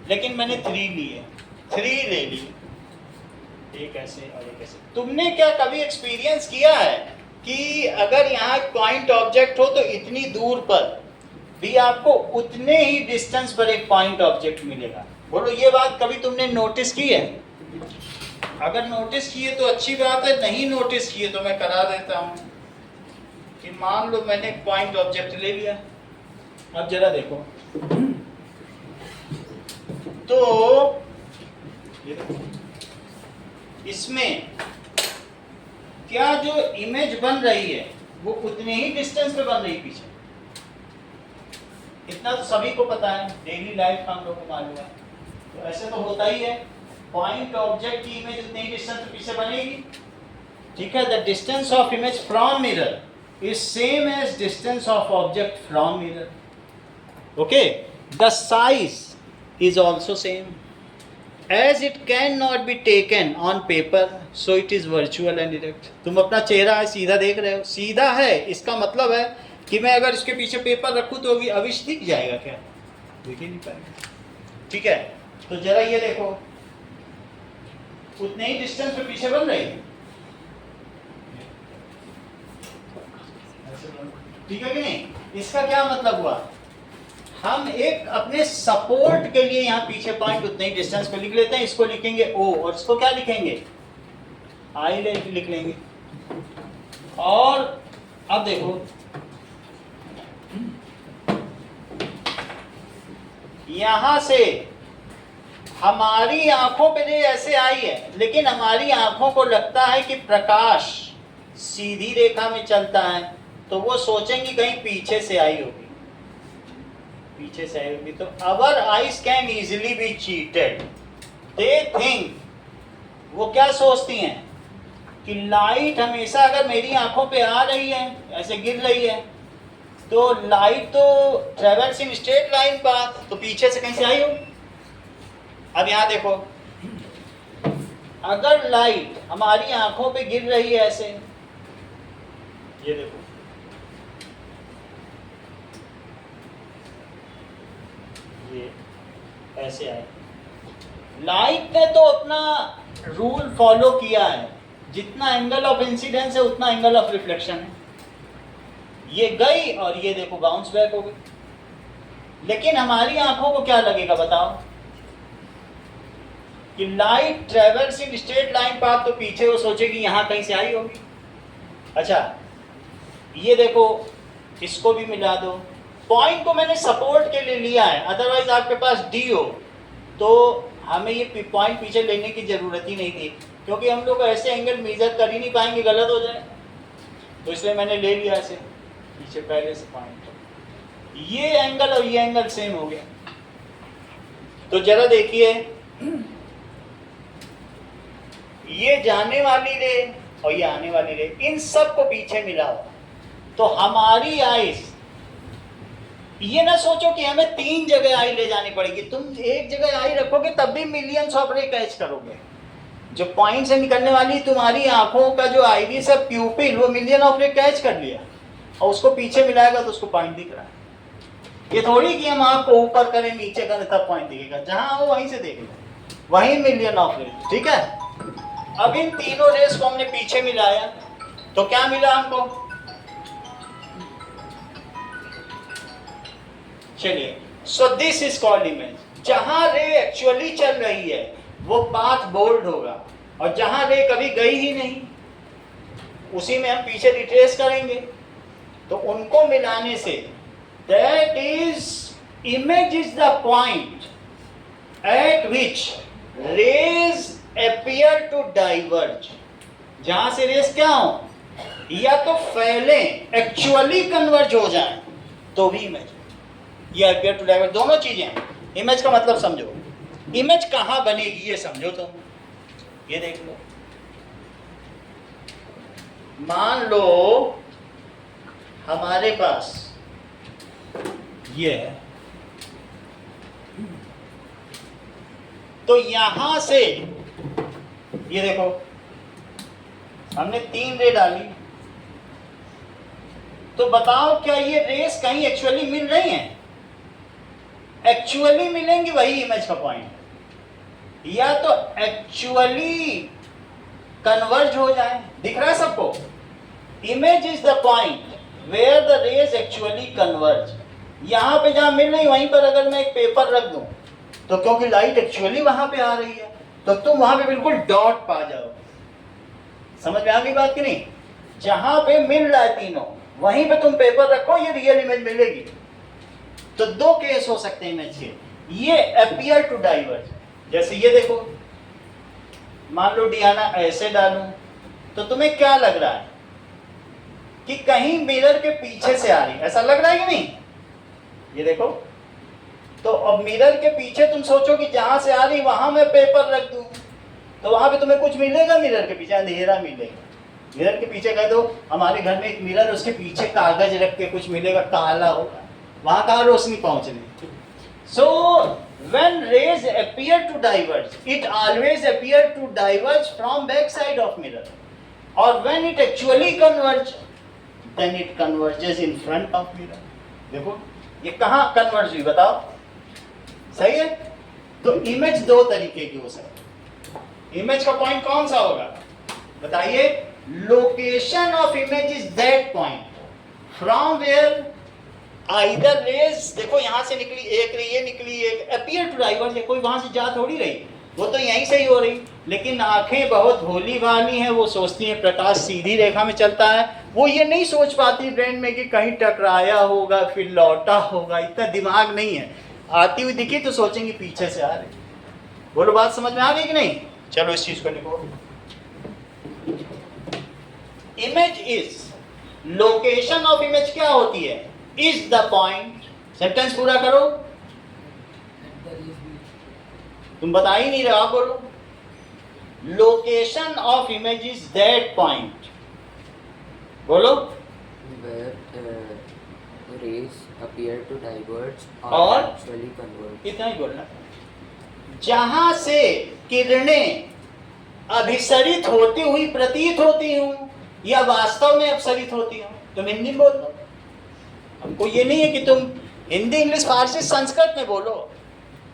लेकिन मैंने 3 लिए, 3 ले ली, एक ऐसे और एक ऐसे। तुमने क्या कभी एक्सपीरियंस किया है कि अगर यहाँ पॉइंट ऑब्जेक्ट हो तो इतनी दूर पर भी आपको उतने ही डिस्टेंस पर एक पॉइंट ऑब्जेक्ट मिलेगा? बोलो, ये बात कभी तुमने नोटिस की है? अगर नोटिस किए तो अच्छी बात है, नहीं नोटिस किए तो मैं करा देता हूँ कि मान लो मैंने एक पॉइंट ऑब्जेक्ट ले लिया। अब जरा देखो, तो ये देखो, इसमें क्या जो इमेज बन रही है वो उतने ही डिस्टेंस पे बन रही है पीछे? इतना तो सभी को पता है, डेली लाइफ का हम लोग को मालूम है। तो ऐसे तो होता ही है, पॉइंट ऑब्जेक्ट की इमेज उतने ही डिस्टेंस पे पीछे बनेगी। ठीक है, the distance of image from mirror is same as distance of object from mirror. Okay, the size is also same. As it cannot be taken on paper, so it is virtual and direct. तुम अपना चेहरा है सीधा देख रहे हो, सीधा है, इसका मतलब है कि मैं अगर इसके पीछे पेपर रखूं तो अभी अविश दिख जाएगा क्या? दिख ही नहीं पाएगा। ठीक है, तो जरा ये देखो, उतने ही डिस्टेंस पे पीछे बन रही है। ठीक है कि नहीं? इसका क्या मतलब हुआ? हम एक अपने सपोर्ट के लिए यहाँ पीछे पॉइंट उतने ही डिस्टेंस पे लिख लेते हैं, इसको लिखेंगे O और इसको क्या लिखेंगे? I लिख लेंगे। और अब देखो, यहां से हमारी आंखों पे रे ऐसे आई है, लेकिन हमारी आंखों को लगता है कि प्रकाश सीधी रेखा में चलता है, तो वो सोचेंगी कहीं पीछे से आई होगी, पीछे से आई होगी। तो our eyes can easily be cheated. They think, वो क्या सोचती हैं कि लाइट हमेशा अगर मेरी आंखों पे आ रही है, ऐसे गिर रही है, तो लाइट तो travels in straight line path, तो पीछे से कहीं से आई होगी। अब यहाँ देखो, अगर लाइट हमारी आंखों पे गिर रही है ऐसे, ये देखो, ये ऐसे आए, लाइट ने तो अपना रूल फॉलो किया है, जितना एंगल ऑफ इंसिडेंस है उतना एंगल ऑफ रिफ्लेक्शन है। ये गई और ये देखो बाउंस बैक हो गई। लेकिन हमारी आंखों को क्या लगेगा बताओ कि light travels in straight line path, तो पीछे वो सोचेगी यहाँ कहीं से आई होगी। अच्छा, ये देखो, इसको भी मिला दो। पॉइंट को मैंने सपोर्ट के लिए लिया है, अदरवाइज आपके पास डी हो तो हमें ये पॉइंट पीछे लेने की ज़रूरत ही नहीं थी, क्योंकि हम लोग ऐसे एंगल मेजर कर ही नहीं पाएंगे, गलत हो जाए, तो इसलिए मैंने ले लिया ऐसे। पीछे पहले से पॉइंट, ये एंगल और ये एंगल सेम हो गया। तो जरा देखिए, ये जाने वाली रे और ये आने वाली रे, इन सब को पीछे मिलाओ तो हमारी आइस, ये ना सोचो कि हमें 3 जगह आई ले जानी पड़ेगी। तुम एक जगह आई रखोगे तब भी मिलियंस ऑफ रे कैच करोगे। जो पॉइंट से निकलने वाली तुम्हारी आंखों का जो आइरिस है प्यूपिल, वो मिलियन ऑफ रे कैच कर लिया और उसको पीछे मिलाएगा तो उसको पॉइंट दिख रहा है। ये थोड़ी कि हम आपको ऊपर करें नीचे करें तब पॉइंट दिखेगा, जहां हो वहीं से देख लो, वहीं मिलियन ऑफ रे। ठीक है, अब इन तीनों रेस को हमने पीछे मिलाया तो क्या मिला हमको? चलिए, so this is called image. जहां रे एक्चुअली चल रही है वो पाथ बोल्ड होगा, और जहां रे कभी गई ही नहीं उसी में हम पीछे रिट्रेस करेंगे। तो उनको मिलाने से that is image is the point at which rays appear to diverge। जहां से रेस क्या हो, या तो फैले, एक्चुअली कन्वर्ज हो जाए तो भी इमेज, या appear to diverge, दोनों चीजें। इमेज का मतलब समझो, इमेज कहां बनेगी ये समझो। तो ये देख लो, मान लो हमारे पास ये है, तो यहां से ये देखो हमने 3 रे डाली, तो बताओ क्या ये रेस कहीं एक्चुअली मिल रही हैं? एक्चुअली मिलेंगी वही इमेज का पॉइंट, या तो एक्चुअली कन्वर्ज हो जाए। दिख रहा है सबको? Image is the point where the rays actually converge. यहां पे जहां मिल रही वहीं पर अगर मैं एक पेपर रख दूं तो क्योंकि लाइट एक्चुअली वहां पे आ रही है तो तुम वहां पे बिल्कुल डॉट पा जाओ। समझ में आ गई बात कि नहीं? जहां पे मिल रहा है तीनों वहीं पे तुम पेपर रखो, ये रियल इमेज मिलेगी। तो 2 केस हो सकते हैं इमेज के, ये अपीयर टू डाइवर्ज। जैसे ये देखो, मान लो डियाना ऐसे डालूं तो तुम्हें क्या लग रहा है कि कहीं मिरर के पीछे से आ रही, ऐसा लग रहा है कि नहीं? ये देखो, तो अब मिरर के पीछे तुम सोचो कि जहां से आ रही वहां मैं पेपर रख दूं तो वहां पे तुम्हें कुछ मिलेगा? मिरर के पीछे अंधेरा मिलेगा। मिरर के पीछे कह दो हमारे घर में एक मिरर, उसके पीछे कागज रख के कुछ मिलेगा, काला होगा, वहां कहाँ रोशनी पहुंचनी। So when rays appear to diverge, it always appear to diverge from back side of mirror, और when it actually converge then it converges in front of mirror. देखो ये कहाँ कन्वर्ज हुई बताओ? सही है? तो इमेज 2 तरीके की हो सकती है। इमेज का पॉइंट कौन सा होगा बताइए? Location of image is that point from where either rays, देखो यहां से निकली एक रे, ये निकली एक, अपीयर टू डाइवर्ज है, कोई वहां से जा थोड़ी रही, वो तो यहीं से ही हो रही। लेकिन आंखें बहुत भोली भाली हैं, वो सोचती हैं प्रकाश सीधी रेखा में चलता है, वो ये नहीं सोच पाती ब्रेन में कि कहीं टकराया होगा फिर लौटा होगा, इतना दिमाग नहीं है। आती हुई दिखी तो सोचेंगे पीछे से आ रही। बोलो बात समझ में आ गई कि नहीं? चलो इस चीज को लिखो। Image is, location of image क्या होती है? Is the point. सेंटेंस पूरा करो। तुम बता ही नहीं रहे, आप बोलो। Location of image is that point. बोलो। where rays appear to diverge or और? actually converge। इतना ही बोलना। जहां से किरणें अभिसरित होती हुई प्रतीत होती हूं या वास्तव में अपसरित होती हूं, तुम हिंदी में बोल दो। हमको ये नहीं है कि तुम हिंदी, इंग्लिश, फारसी, संस्कृत में बोलो,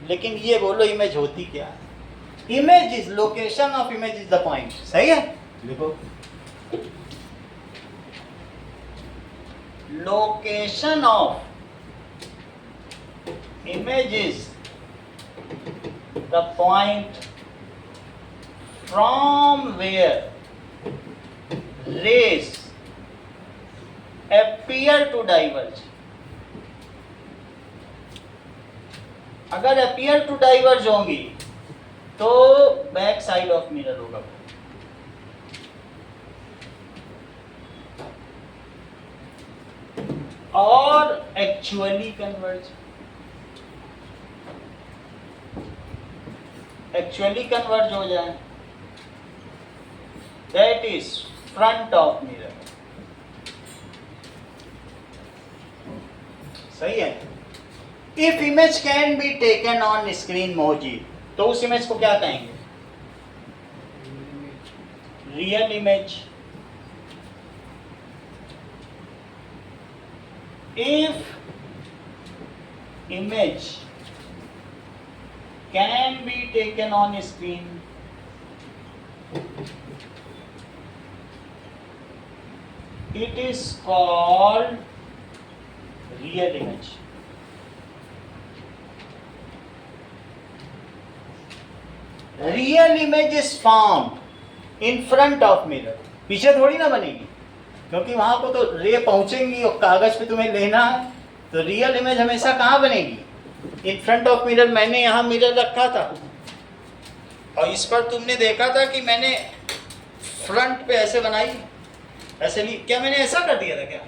लेकिन ये बोलो इमेज होती क्या है। Image is, location of image is the point. सही है? लिखो। Location of image is the point from where rays appear to diverge। अगर appear to diverge होंगी तो बैक साइड ऑफ मिरर होगा। और एक्चुअली कन्वर्ज। एक्चुअली कन्वर्ज हो जाए, that is front of mirror. सही है। If image can be taken on screen मोजी, तो उस इमेज को क्या कहेंगे? Real image. If image can be taken on screen, it is called real image. Real image is formed in front of mirror. पीछे थोड़ी ना बनेगी, क्योंकि वहां को तो रे पहुंचेंगी और कागज पे तुम्हें लेना है। तो रियल इमेज हमेशा कहाँ बनेगी? इन फ्रंट ऑफ मिरर। मैंने यहाँ मिरर रखा था और इस पर तुमने देखा था कि मैंने फ्रंट पे ऐसे बनाई, ऐसे ली। क्या मैंने ऐसा कर दिया था क्या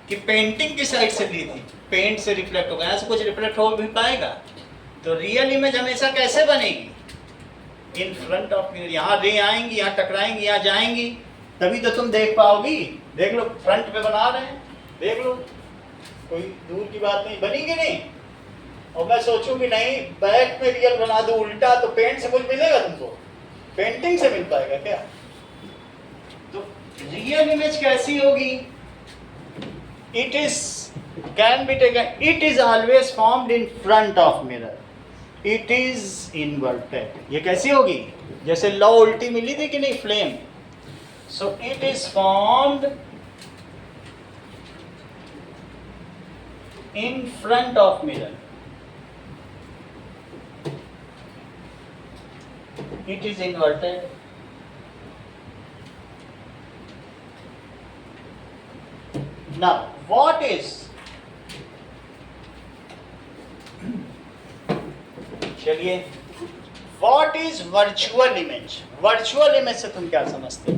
कि पेंटिंग की साइड से ली थी, पेंट से रिफ्लेक्ट होगा, ऐसे कुछ रिफ्लेक्ट हो भी पाएगा? तो रियल इमेज हमेशा कैसे बनेगी? इन फ्रंट ऑफ मिरर। यहाँ रे आएंगी, यहाँ टकराएंगी, यहाँ जाएंगी, तभी तो तुम देख पाओगी। देख लो, फ्रंट पे बना रहे हैं, देख लो, कोई दूर की बात नहीं, बनेगी नहीं। और मैं सोचूं कि नहीं बैक में रियल बना दूं उल्टा, तो पेंट से कुछ मिलेगा तुमको? पेंटिंग से मिल पाएगा क्या? तो रियल इमेज कैसी होगी? It is can be taken, it is always formed in front of mirror, it is inverted. ये कैसी होगी? जैसे लौ उल्टी मिली थी कि नहीं, flame. So it is formed in front of mirror. It is inverted. Now, what is? चलिए, what is virtual image? Virtual image से तुम क्या समझते हो?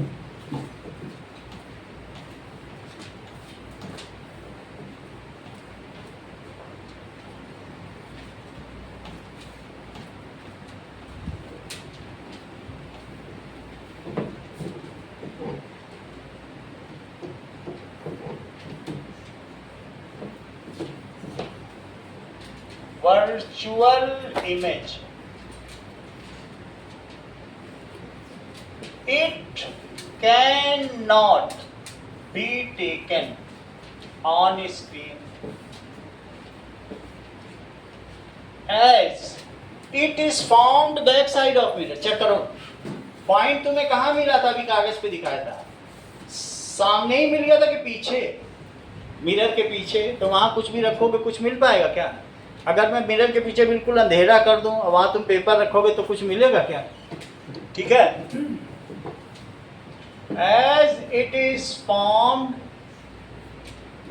Virtual image, it cannot be taken on screen as it is formed back side of mirror. Check करो, point तुम्हें कहाँ मिला था? अभी कागज पे दिखाया था, सामने ही मिल गया था कि पीछे? मिरर के पीछे। तो वहां कुछ भी रखोगे कुछ मिल पाएगा क्या? अगर मैं मिरर के पीछे बिल्कुल अंधेरा कर दूं और वहां तुम पेपर रखोगे तो कुछ मिलेगा क्या? ठीक है। As it is formed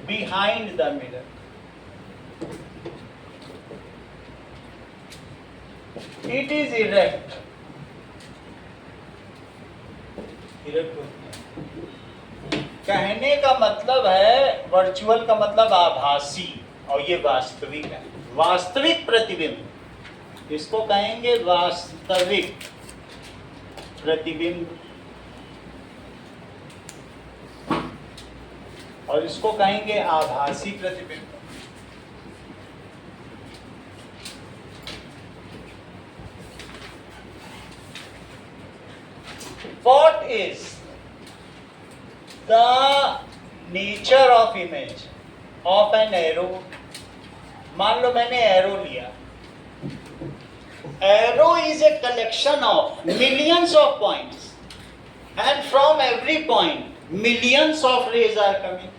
behind the mirror, it is erect. कहने का मतलब है, वर्चुअल का मतलब आभासी, और ये वास्तविक है। वास्तविक प्रतिबिंब, इसको कहेंगे वास्तविक प्रतिबिंब, और इसको कहेंगे आभासी प्रतिबिंब। What is the nature of image of an arrow? मान लो मैंने एरो लिया। Arrow is a collection of millions of points, and from every point millions of rays are coming.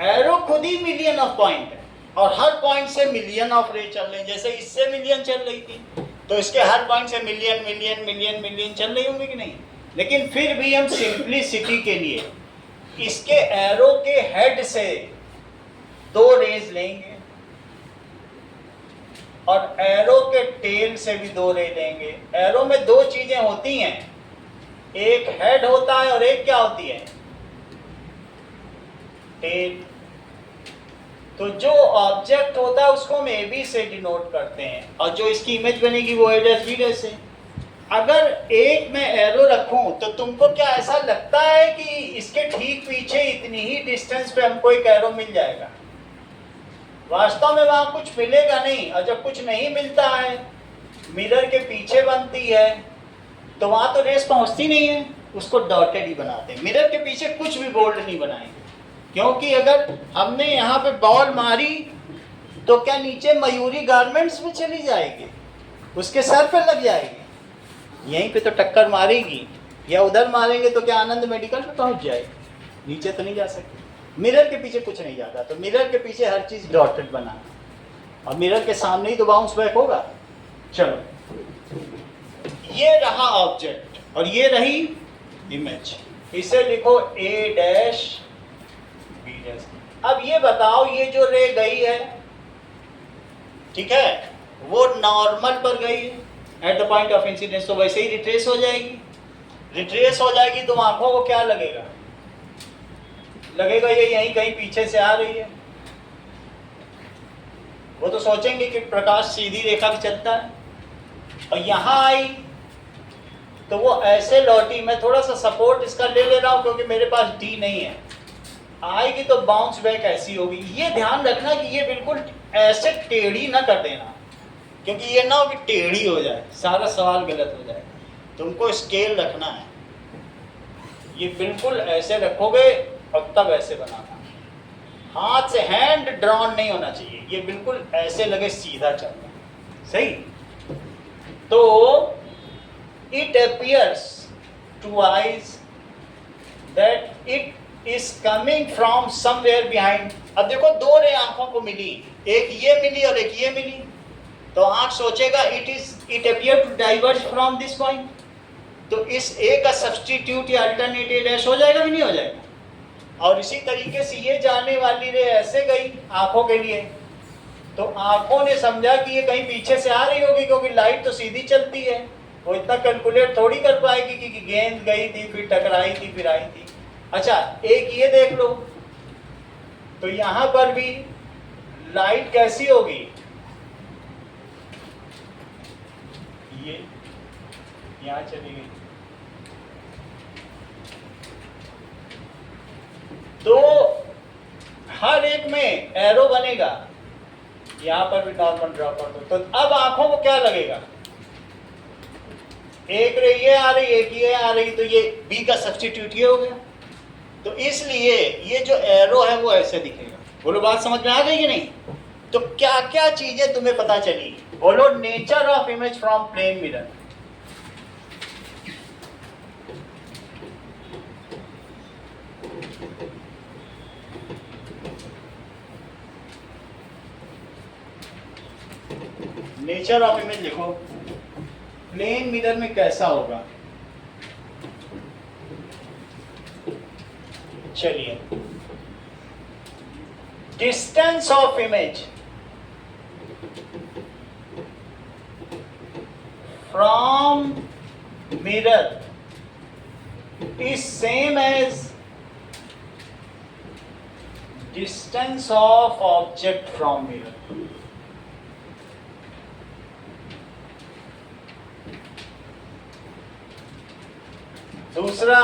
Arrow खुद ही मिलियन ऑफ पॉइंट है, और हर point से million of ray चल रहे हैं। जैसे इससे मिलियन चल रही थी, तो इसके हर पॉइंट से मिलियन मिलियन मिलियन मिलियन चल रही होंगी कि नहीं? लेकिन फिर भी हम सिंप्लिसिटी के लिए इसके एरो के हेड से 2 रेज लेंगे और एरो के टेल से भी 2 रे लेंगे। एरो में 2 चीजें होती हैं, एक हेड होता है और एक क्या होती है? टेल। तो जो ऑब्जेक्ट होता है उसको हम ए बी से डिनोट करते हैं और जो इसकी इमेज बनेगी वो ए डैश बी डैश से। अगर एक में एरो रखूं तो तुमको क्या ऐसा लगता है कि इसके ठीक पीछे इतनी ही डिस्टेंस पे हमको एक एरो मिल जाएगा? वास्तव में वहां कुछ मिलेगा नहीं। और जब कुछ नहीं मिलता है, मिरर के पीछे बनती है, तो वहां तो रेस पहुंचती नहीं है, उसको डॉटेड ही बनाते हैं। मिरर के पीछे कुछ भी बोल्ड नहीं बनाएंगे, क्योंकि अगर हमने यहाँ पे बॉल मारी तो क्या नीचे मयूरी गारमेंट्स में चली जाएगी, उसके सर पे लग जाएगी, यहीं पे तो टक्कर मारेगी। या उधर मारेंगे तो क्या आनंद मेडिकल पे पहुंच जाएगी, नीचे तो नहीं जा सकती। मिरर के पीछे कुछ नहीं जाता, तो मिरर के पीछे हर चीज डॉटेड बनाना, और मिरर के सामने ही तो बाउंस बैक होगा। चलो, ये रहा ऑब्जेक्ट और ये रही इमेज। इसे लिखो ए डैश बी डैश। अब ये बताओ, ये जो रे गई है, ठीक है, वो नॉर्मल पर गई है at the point of incidence, तो वैसे ही रिट्रेस हो जाएगी। रिट्रेस हो जाएगी तो आंखों को क्या लगेगा? लगेगा ये यहीं कहीं पीछे से आ रही है। वो तो सोचेंगे कि प्रकाश सीधी रेखा पे चलता है, और यहां आई तो वो ऐसे लौटी। मैं थोड़ा सा सपोर्ट इसका ले रहा हूं क्योंकि मेरे पास डी नहीं है। आएगी तो बाउंस बैक ऐसी होगी। ये ध्यान रखना कि ये बिल्कुल ऐसे टेढ़ी ना कर देना, क्योंकि ये ना हो कि टेढ़ी हो जाए, सारा सवाल गलत हो जाए। तुमको स्केल रखना है, ये बिल्कुल ऐसे रखोगे और तब ऐसे बनाना। हाथ से हैंड ड्रॉन नहीं होना चाहिए, ये बिल्कुल ऐसे लगे सीधा चलना। सही? तो it appears to eyes that it is coming from somewhere behind। अब देखो, दो रे आंखों को मिली, एक ये मिली और एक ये मिली, तो आंख सोचेगा it appear to diverge from this point। तो इस ए का सब्स्टिट्यूट या अल्टरनेटिव डैश हो जाएगा कि नहीं हो जाएगा? और इसी तरीके से ये जाने वाली रे ऐसे गई आंखों के लिए, तो आंखों ने समझा कि ये कहीं पीछे से आ रही होगी, क्योंकि लाइट तो सीधी चलती है, वो इतना कैलकुलेट थोड़ी कर पाएगी कि गेंद गई थी, फिर टकराई थी, फिर आई थी। अच्छा, एक ये देख लो, तो यहां पर भी लाइट कैसी होगी? ये यहां चली गई, तो हर एक में एरो बनेगा। यहां पर भी नॉर्मल ड्रॉ कर दो, तो अब आंखों को क्या लगेगा? एक रे ये आ रही, एक ये आ रही, तो ये बी का सब्स्टिट्यूट ये हो गया। तो इसलिए ये जो एरो है वो ऐसे दिखेगा। बोलो, बात समझ में आ गई कि नहीं? तो क्या क्या चीजें तुम्हें पता चली? बोलो, nature of image from plane mirror. Nature of image लिखो, प्लेन मिरर में कैसा होगा? चलिए, distance of image from mirror is same as distance of object from mirror. दूसरा,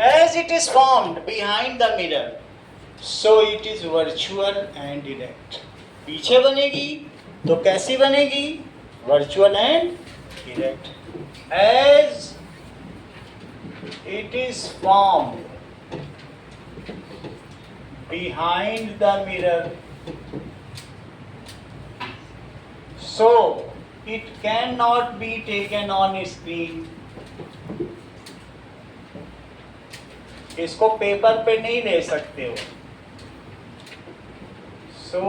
as it is formed behind the mirror, so it is virtual and direct। पीछे बनेगी तो कैसी बनेगी? Virtual and direct। As it is formed behind the mirror, so it cannot be taken on screen। इसको paper पे नहीं ले सकते हो, so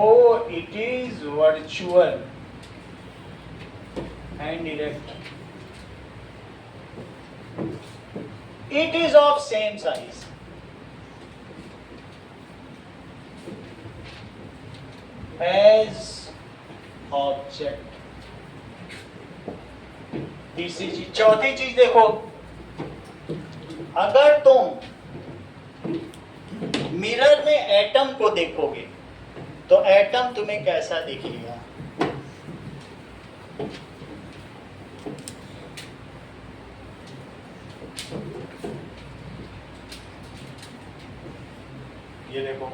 it is virtual and direct. It is of same size. As object. तीसरी चीज, चौथी चीज देखो, अगर तुम मिरर में एटम को देखोगे तो एटम तुम्हें कैसा दिखेगा? ये देखो,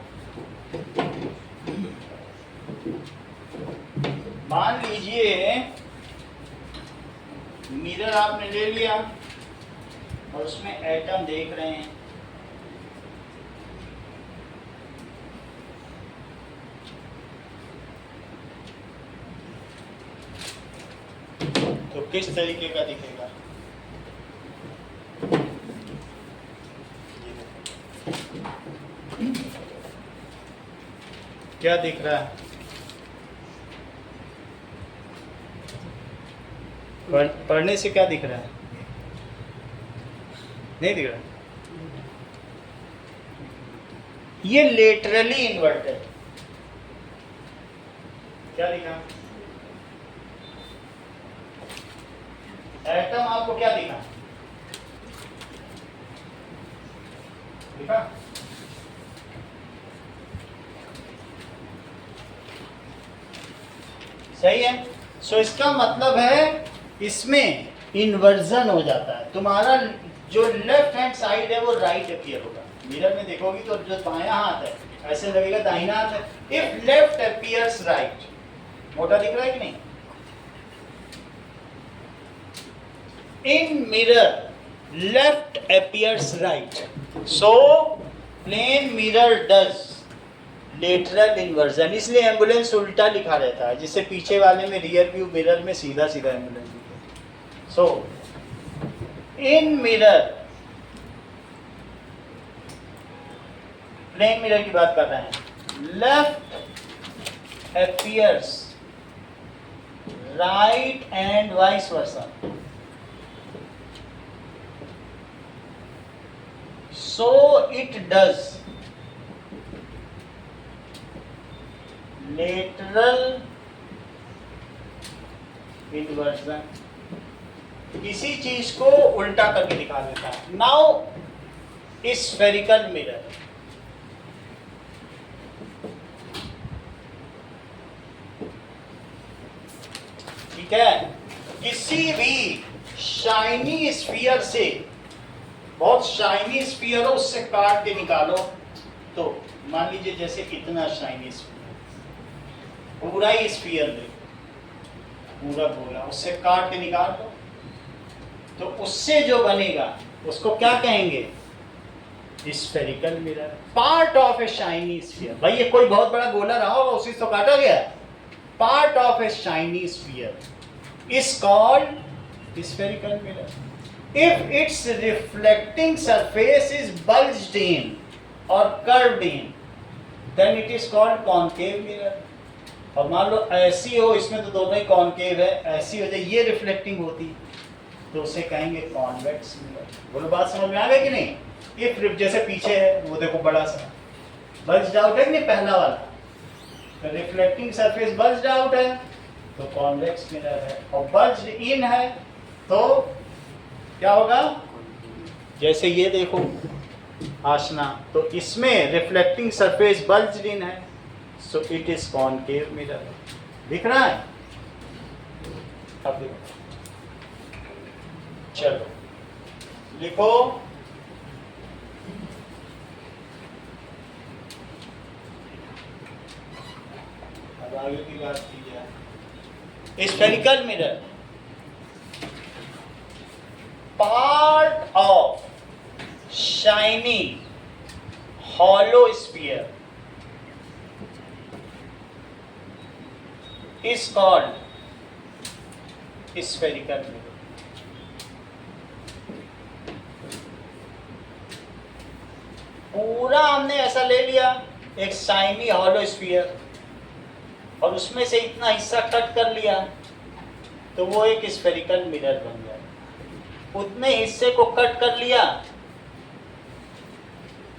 मान लीजिए मिरर आपने ले लिया और उसमें एटम देख रहे हैं। तो किस तरीके का दिखेगा? ये देखो। क्या दिख रहा है? पढ़ने से क्या दिख रहा है? नहीं दिख रहा। ये लेटरली इन्वर्टेड। क्या दिखा? एटम आपको क्या दिखा? दिखा? सही है। सो इसका मतलब है इसमें इन्वर्जन हो जाता है। तुम्हारा जो लेफ्ट हैंड साइड है वो राइट अपीयर होगा। मिरर में देखोगी तो जो बायां हाथ है ऐसे लगेगा दाहिना हाथ है। इफ लेफ्ट अपीयर्स राइट, मोटा दिख रहा है कि नहीं? In mirror left appears right, so plane mirror does lateral inversion. इसलिए एम्बुलेंस उल्टा लिखा रहता है, जिससे पीछे वाले में रियर व्यू मिरर में सीधा सीधा एम्बुलेंस दिखे। सो इन मिरर, प्लेन मिरर की बात कर रहे हैं, left appears right and vice versa. So it does lateral inversion। किसी चीज को उल्टा करके दिखा देता है। नाउ स्फेरिकल मिरर, ठीक है, किसी भी शाइनी स्फीयर से, बहुत शाइनी स्फीयर हो उससे काट के निकालो। तो मान लीजिए जैसे कितना शाइनी स्फीयर, पूरा ही स्फीयर ले, पूरा पूरा उससे काट के निकाल दो, तो उससे जो बनेगा उसको क्या कहेंगे? Spherical mirror, part of A shiny sphere. भाई ये कोई बहुत बड़ा गोला रहा होगा, उसी से तो काटा गया। Part of A shiny sphere is called spherical mirror. If its reflecting surface is bulged in or curved in, then it is called concave mirror। और मान लो ऐसी हो, इसमें तो दोनों ही कॉन्केव है, ऐसी हो जाए ये रिफ्लेक्टिंग होती तो उसे कहेंगे कॉन्वेक्स मिरर। बोलो बात समझ में आ गई कि नहीं? इफ जैसे पीछे है वो देखो बड़ा सा बल्ज्ड आउट है कि नहीं, पहला वाला, तो रिफ्लेक्टिंग सरफेस बल्ज्ड आउट है तो कॉन्वेक्स मिरर है, और बल्ज्ड इन है तो क्या होगा? जैसे ये देखो आशना, तो इसमें रिफ्लेक्टिंग सरफेस बल्ज्ड इन है, सो इट इज कॉनकेव मिरर। दिख रहा है? अब देखो, चलो लिखो, अब आगे की बात की जाए। Spherical mirror part of shiny hollow sphere is called spherical mirror। पूरा हमने ऐसा ले लिया एक शाइनी हॉलो स्फीयर और उसमें से इतना हिस्सा कट कर लिया तो वो एक स्फेरिकल मिरर बन गया। उतने हिस्से को कट कर लिया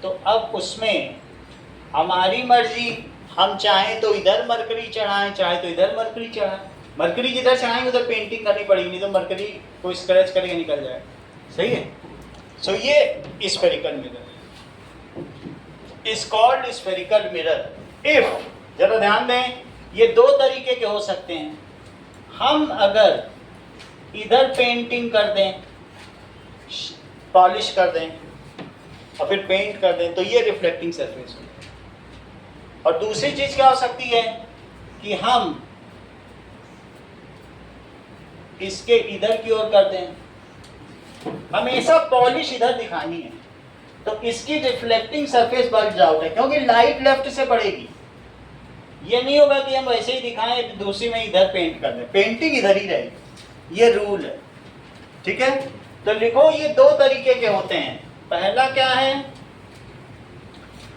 तो अब उसमें हमारी मर्जी, हम चाहें तो इधर मरकरी चढ़ाएं, चाहे तो इधर मरकरी चढ़ाएं। मरकरी जिधर चढ़ाएंगे उधर पेंटिंग करनी पड़ेगी, नहीं तो मरकरी को स्क्रैच करके निकल जाए। सही है? सो ये spherical mirror is called spherical mirror if जरा ध्यान दें, ये दो तरीके के हो सकते हैं। हम अगर इधर पेंटिंग कर दें, पॉलिश कर दें और फिर पेंट कर दें तो ये रिफ्लेक्टिंग सरफेस हो। और दूसरी चीज क्या हो सकती है कि हम इसके इधर की ओर कर दें, हमेशा पॉलिश इधर दिखानी है, तो इसकी रिफ्लेक्टिंग सरफेस बल्ज आउट है, क्योंकि लाइट लेफ्ट से पड़ेगी। ये नहीं होगा कि हम वैसे ही दिखाएं तो दूसरी में इधर पेंट कर दें, पेंटिंग इधर ही रहेगी, ये रूल है। ठीक है, तो लिखो ये दो तरीके के होते हैं। पहला क्या है,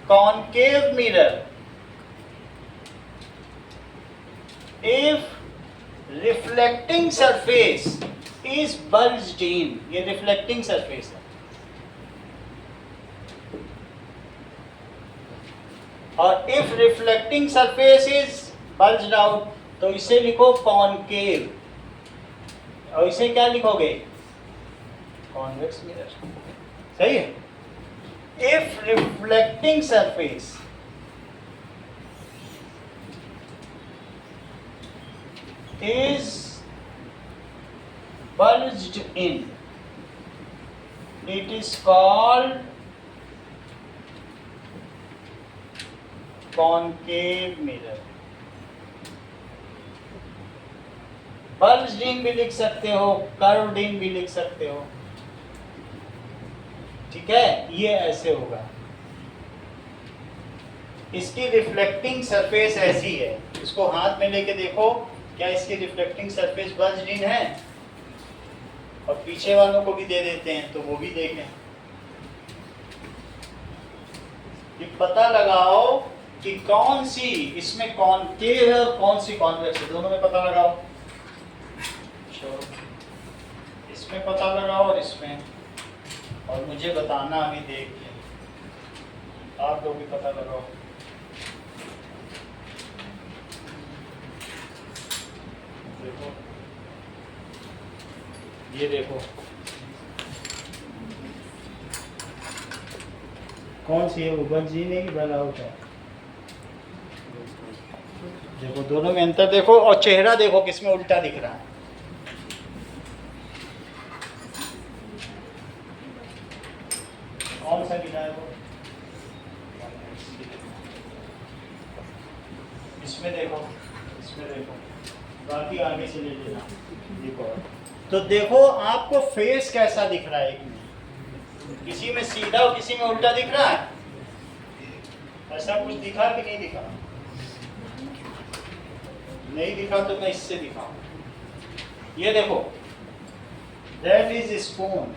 concave mirror, if reflecting surface is bulged in, ये रिफ्लेक्टिंग सरफेस है। और if reflecting surface is bulged out तो इसे लिखो कॉनकेव, और इसे क्या लिखोगे, कॉन्वेक्स मिरर। सही है। If reflecting surface is bulged in, it is called concave mirror। bulged in भी लिख सकते हो, curved in भी लिख सकते हो। ठीक है, ये ऐसे होगा। इसकी रिफ्लेक्टिंग सरफेस ऐसी है, इसको हाथ में लेके देखो, क्या इसकी रिफ्लेक्टिंग सरफेस बल्ज्ड इन है? और पीछे वालों को भी दे देते हैं तो वो भी देखें। ये पता लगाओ कि कौन सी इसमें कॉनकेव है और कौन सी कॉन्वेक्स है, दोनों में पता लगाओ। इसमें पता लगाओ और इसमें, और मुझे बताना अभी देख के, आप लोग भी पता लगाओ। देखो, ये देखो कौन सी है, वो बल्ज जी नहीं बल आउट है। देखो दोनों में अंतर देखो, और चेहरा देखो किसमें उल्टा दिख रहा है। कौन सा दिखा है वो, इसमें देखो, इसमें देखो, बाकी आगे से ले लेना। देखो, तो देखो आपको फेस कैसा दिख रहा है, एक में किसी में सीधा और किसी में उल्टा दिख रहा है। ऐसा कुछ दिखा कि नहीं दिखा? नहीं दिखा तो मैं इससे दिखाऊं। ये देखो, दैट इज स्पून।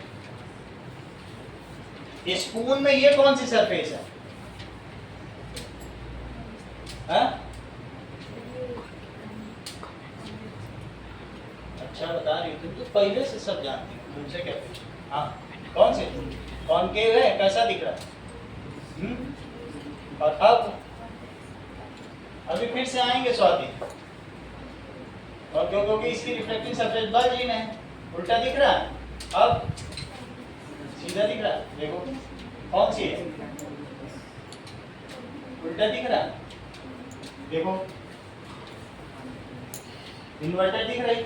स्पून में ये कौन सी सरफेस है? अच्छा बता रही हो तुम तो पहले से सब जानती हो, तुमसे क्या पूछा? हाँ, कौन से कॉनकेव है, कैसा दिख रहा है? और अब अभी फिर से आएंगे स्वाति, और क्योंकि इसकी रिफ्लेक्टिंग सरफेस बल्ज इन है, उल्टा दिख रहा है, अब सीधा दिख रहा है। देखो कौन सी है, उल्टा दिख रहा है। देखो इन्वर्टर दिख रही,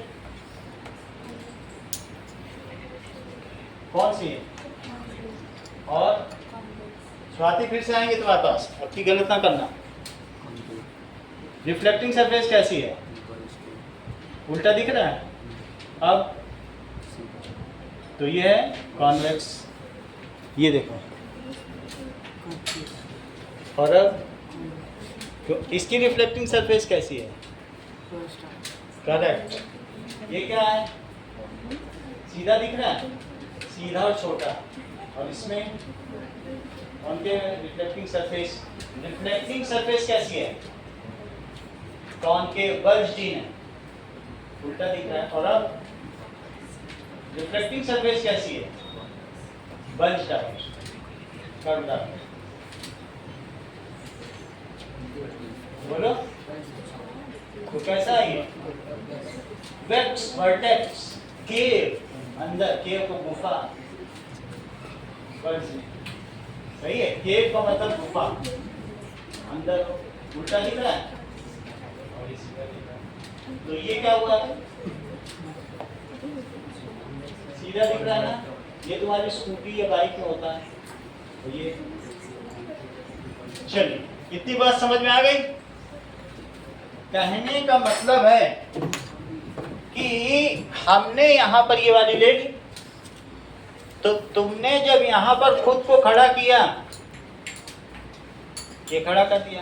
कौन सी है? और स्वाति फिर से आएंगे तुम्हारे पास, अपनी गलत ना करना। रिफ्लेक्टिंग सरफेस कैसी है, उल्टा दिख रहा है। अब तो ये है कॉन्वेक्स, ये देखो। और अब तो इसकी रिफ्लेक्टिंग सरफेस कैसी है? करेक्ट। ये क्या है, सीधा दिख रहा है, सीधा और छोटा। और इसमें उनके रिफ्लेक्टिंग सरफेस कैसी है? कॉनकेव बल्ज्ड इन है, उल्टा दिख रहा है। और अब रिफ्लेक्टिंग सरफेस कैसी है? Bulged out, curved out. बोलो तो कैसा है ये? वेक्स, वर्टेक्स, केव, अंदर, केव को गुफा, सही है। केव का मतलब गुफा, अंदर उल्टा दिख रहा है। तो ये क्या हुआ, सीधा दिख रहा है ना, ये तुम्हारी स्कूटी या बाइक में होता है। तो ये चलिए, इतनी बात समझ में आ गई। कहने का मतलब है कि हमने यहाँ पर ये वाली ले ली, तो तुमने जब यहाँ पर खुद को खड़ा किया, ये खड़ा कर दिया,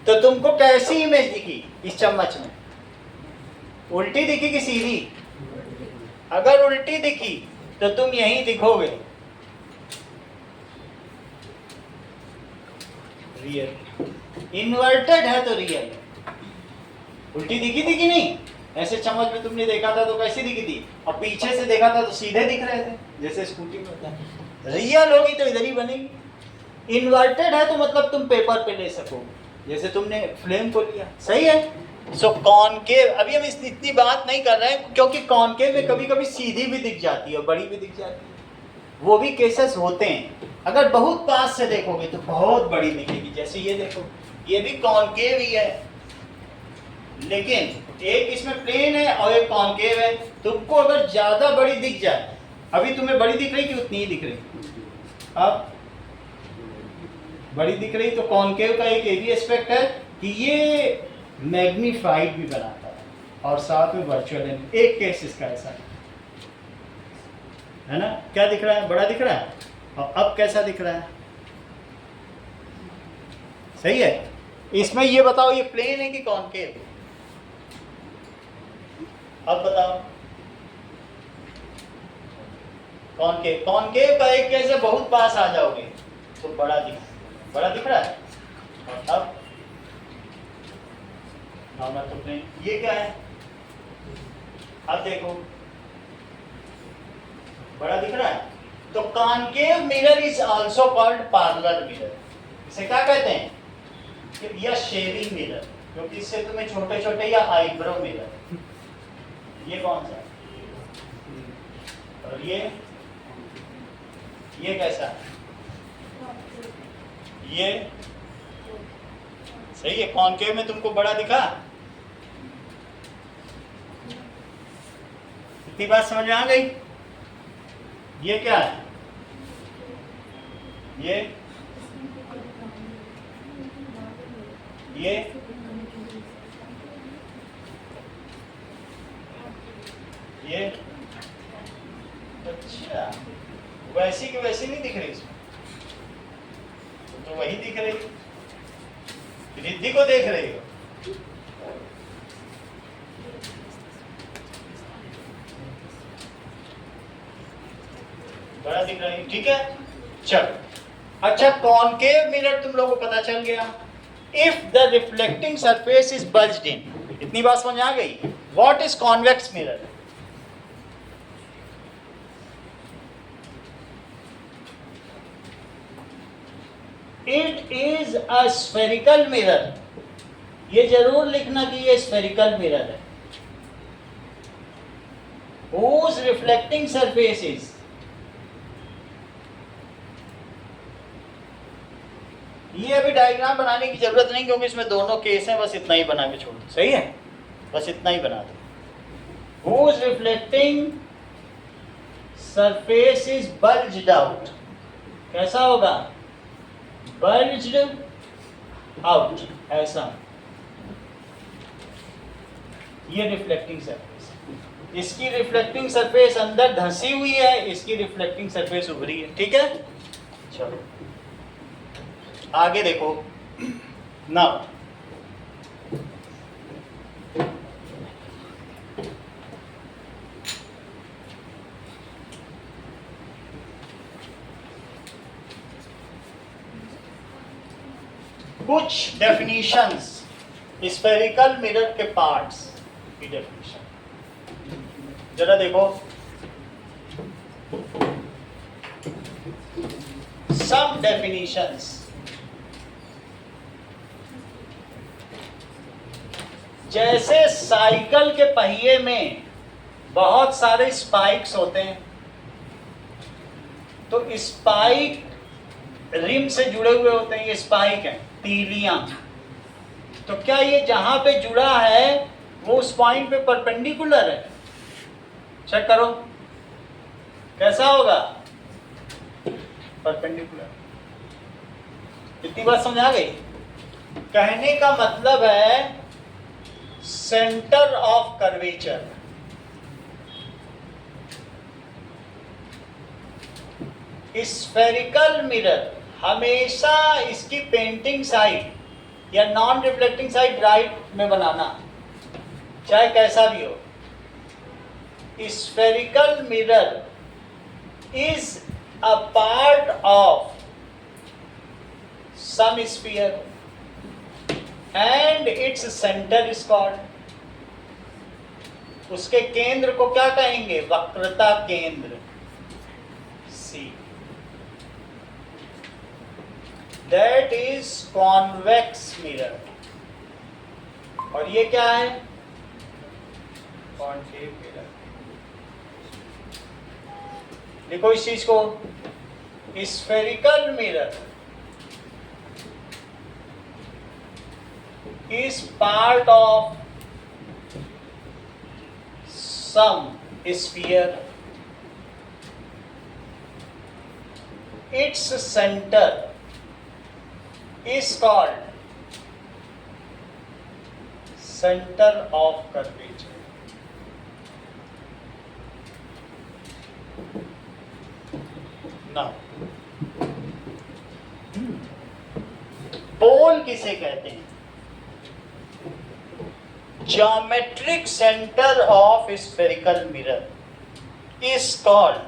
तो तुमको कैसी इमेज दिखी इस चम्मच में? उल्टी दिखी कि सीधी? अगर उल्टी दिखी तो तुम यहीं दिखोगे, रियल। इन्वर्टेड है तो रियल। उल्टी दिखी थी कि नहीं? ऐसे चम्मच में तुमने देखा था तो कैसी दिखी थी, और पीछे से देखा था तो सीधे दिख रहे थे, जैसे स्कूटी में होता है। रियल होगी तो इधर ही बनेगी। इन्वर्टेड है तो मतलब तुम पेपर पे ले सकोगे, जैसे तुमने फ्लेम को लिया। सही है। सो कॉनकेव, अभी हम इतनी बात नहीं कर रहे हैं, क्योंकि कॉनकेव में कभी कभी सीधी भी दिख जाती है और बड़ी भी दिख जाती है, वो भी केसेस होते हैं। अगर बहुत पास से देखोगे तो बहुत बड़ी दिखेगी, जैसे ये देखो, ये भी कॉनकेव ही है, लेकिन एक इसमें प्लेन है और एक कॉनकेव है। तुमको अगर ज्यादा बड़ी दिख जाए, अभी तुम्हें बड़ी दिख रही कि उतनी ही दिख रही? अब बड़ी दिख रही, तो कॉनकेव का एक ये भी एस्पेक्ट है कि ये मैग्नीफाइड भी बनाता है और साथ में वर्चुअल है। एक केस इसका ऐसा है ना, क्या दिख रहा है? बड़ा दिख रहा है। और अब कैसा दिख रहा है? सही है। इसमें ये बताओ, ये प्लेन है कि कॉनकेव? अब बताओ। कॉनकेव। कॉनकेव का एक कैसे बहुत पास आ जाओगे तो बड़ा दिख रहा है। और अब नॉर्मल तो प्लेन। ये क्या है? अब देखो, बड़ा दिख रहा है। तो concave mirror is also called parlour mirror. इसे क्या कहते हैं? या शेविंग मिरर, क्योंकि इससे तुम्हें छोटे छोटे, या आईब्रो मिरर। ये कौन सा है? और ये कैसा है? ये सही है। कॉनकेव में तुमको बड़ा दिखा? इतनी बात समझ में आ गई? ये क्या है? ये अच्छा, वैसी की वैसी नहीं दिख रही इसमें, तो वही दिख रही। रिद्धि को देख रही हो? बड़ा दिख रहा है, ठीक है। चलो, अच्छा, कॉनकेव मिरर तुम लोगों को पता चल गया। If the reflecting surface is bulged in, इतनी बात समझ आ गई? What is convex mirror? It is a spherical mirror. ये जरूर लिखना कि ये स्फेरिकल मिरर है। whose reflecting surface is, ये अभी डायग्राम बनाने की जरूरत नहीं, क्योंकि इसमें दोनों केस हैं, बस इतना ही बना के छोड़ दो। सही है, बस इतना ही बना दो। whose reflecting surface is bulged out, कैसा होगा? bulged out, ऐसा। ये रिफ्लेक्टिंग सरफेस, इसकी रिफ्लेक्टिंग सरफेस अंदर धंसी हुई है, इसकी रिफ्लेक्टिंग सरफेस उभरी है। ठीक है, चलो आगे देखो। नाउ कुछ डेफिनेशंस स्फेरिकल मिरर के पार्ट्स की डेफिनेशन जरा देखो। सम डेफिनेशंस, जैसे साइकिल के पहिए में बहुत सारे स्पाइक्स होते हैं, तो स्पाइक रिम से जुड़े हुए होते हैं, ये स्पाइक हैं, तीलियां। तो क्या ये जहां पे जुड़ा है वो उस पॉइंट पे परपेंडिकुलर है? चेक करो कैसा होगा, परपेंडिकुलर। इतनी बात समझ आ गई? कहने का मतलब है centre of curvature, spherical mirror हमेशा इसकी पेंटिंग साइड या नॉन रिफ्लेक्टिंग साइड राइट में बनाना, चाहे कैसा भी हो। Spherical mirror is a part of some sphere and its center is called, उसके केंद्र को क्या कहेंगे? वक्रता केंद्र C. That is convex mirror. और ये क्या है? Concave mirror. देखो इस चीज को, spherical mirror is part of some sphere. Its center is called center of curvature. Now, पोल किसे कहते हैं? Geometric center of spherical mirror is called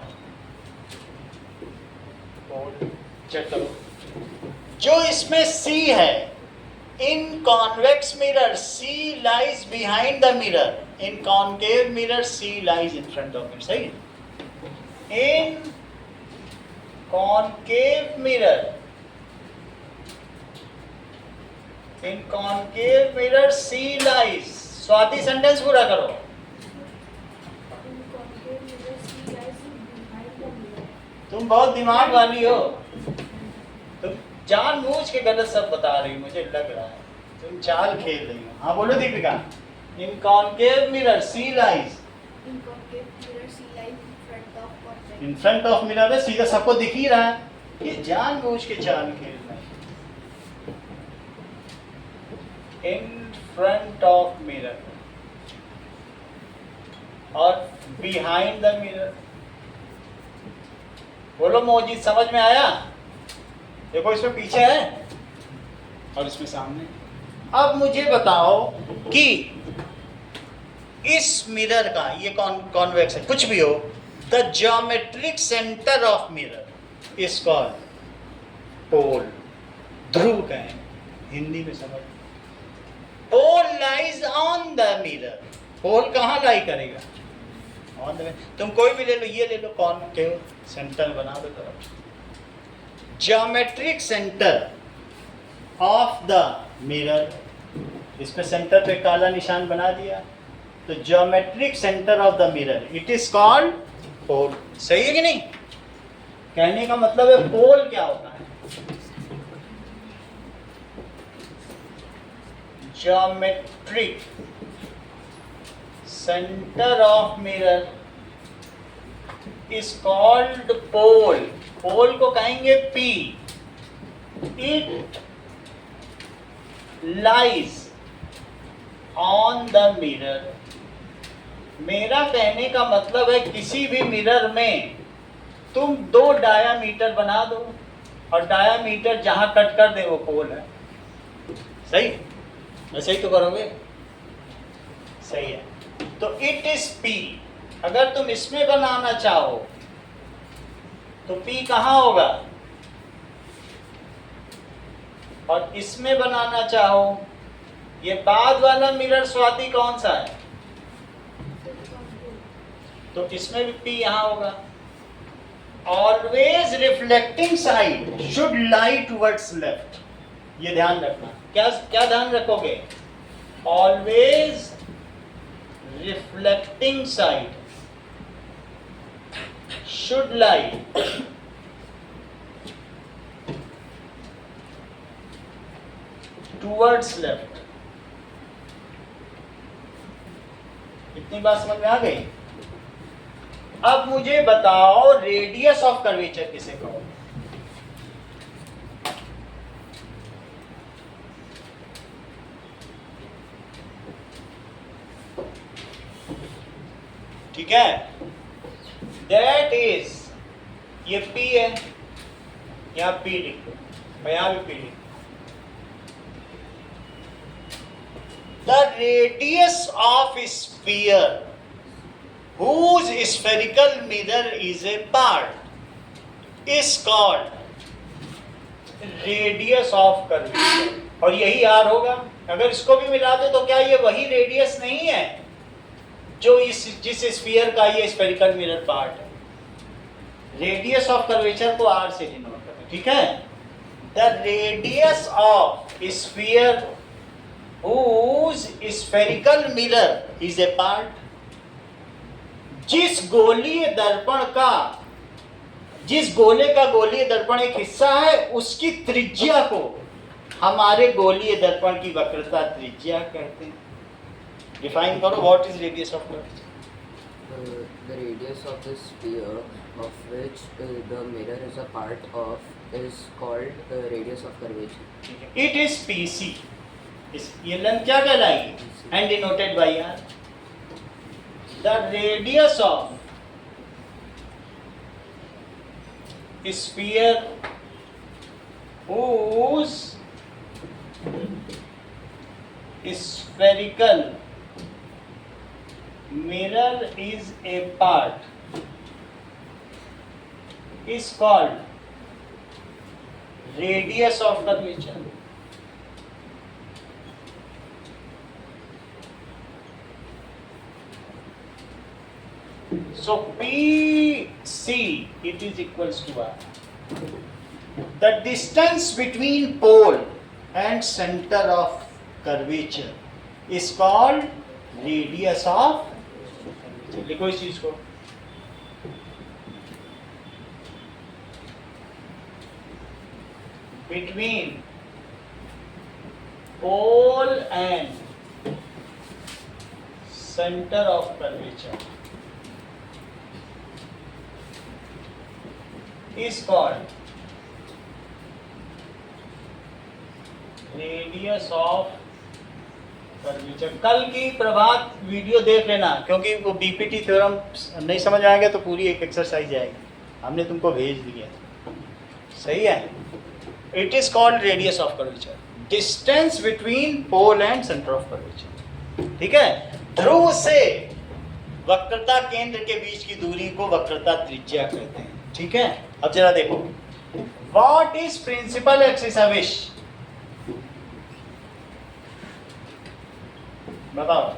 pole. Check करो, जो इसमें C है, in convex mirror C lies behind the mirror, in concave mirror C lies in front of it. सही है? In concave mirror, in concave mirror C lies. Swati sentence पूरा करो। In concave mirror, C lies behind the mirror. तुम बहुत दिमाग वाली हो, तुम जानबूझ के गलत सब बता रही हो, मुझे लग रहा है तुम चाल खेल रही हो। हाँ बोलो Deepika. In concave mirror C lies, In concave mirror, C lies in front of convex. In front of mirror है, सीधा सबको दिख ही रहा है, ये जानबूझ के चाल खेल रहे हैं। इन फ्रंट ऑफ मिरर और बिहाइंड द मिरर। बोलो मोजी, समझ में आया? देखो इसमें पीछे है और इसमें सामने। अब मुझे बताओ कि इस मिरर का, ये कॉन्वेक्स है, कुछ भी हो, the geometric centre of mirror is called pole. ध्रुव कहें हिंदी में, समझ। Pole lies on the mirror. Pole कहाँ लाई करेगा? On the. तुम कोई भी ले लो, ये ले लो, कॉन्केव सेंटर बना दो तरफ। Geometric centre of the mirror, इसमें सेंटर पे काला निशान बना दिया, तो geometric centre of the mirror it is called pole. सही है कि नहीं? कहने का मतलब है पोल क्या होता है? Geometric centre of mirror is called pole. Pole को कहेंगे P. It lies on the mirror. मेरा कहने का मतलब है किसी भी मिरर में तुम दो डायामीटर बना दो और डायामीटर जहां कट कर दे वो पोल है। सही? ऐसे ही तो करोगे? सही है। तो इट इज P। अगर तुम इसमें बनाना चाहो तो P कहाँ होगा? और इसमें बनाना चाहो, ये बाद वाला मिरर स्वाति कौन सा है? तो इसमें भी P यहाँ होगा। Always reflecting side should lie towards left. ये ध्यान रखना। क्या क्या ध्यान रखोगे? Always reflecting side should lie towards left। इतनी बात समझ में आ गई? अब मुझे बताओ रेडियस ऑफ कर्वेचर किसे कहो? ठीक है, दैट इज, ये P है, यहाँ P लिख दो और यहाँ भी P लिख दो। The radius of sphere whose spherical mirror is a part is called radius of curvature, और यही R होगा। अगर इसको भी मिला दो तो क्या ये वही रेडियस नहीं है जो जिस स्फीयर का ये स्फेरिकल मिरर पार्ट है? रेडियस ऑफ कर्वेचर को R से डिनोट करते हैं, ठीक है? The radius of sphere whose spherical mirror is a part, जिस गोलीय गोले का गोलीय दर्पण एक हिस्सा है, उसकी त्रिज्या को हमारे गोलीय दर्पण की वक्रता त्रिज्या कहते हैं। डिफाइन करो, what is radius of curvature? The radius of the sphere of which the mirror is a part of is called radius of curvature. It is PC। ये लेंथ क्या कहलाएगी? And denoted by R। The radius of sphere whose spherical mirror is a part is called radius of curvature. So PC, it is equals to R. The distance between pole and center of curvature is called radius of curvature. लिखो इस चीज को। Between pole and center of curvature is called radius of curvature. कल की प्रभात video देख लेना, क्योंकि वो बीपीटी थ्योरम नहीं समझ आएगा तो पूरी एक एक्सरसाइज आएगी, हमने तुमको भेज दिया। सही है? It is called radius of curvature, distance between pole and centre of curvature. ठीक है? ध्रुव से वक्रता केंद्र के बीच की दूरी को वक्रता त्रिज्या कहते हैं। ठीक है? अब जरा देखो, व्हाट इज प्रिंसिपल एक्सिस अविश? बताओ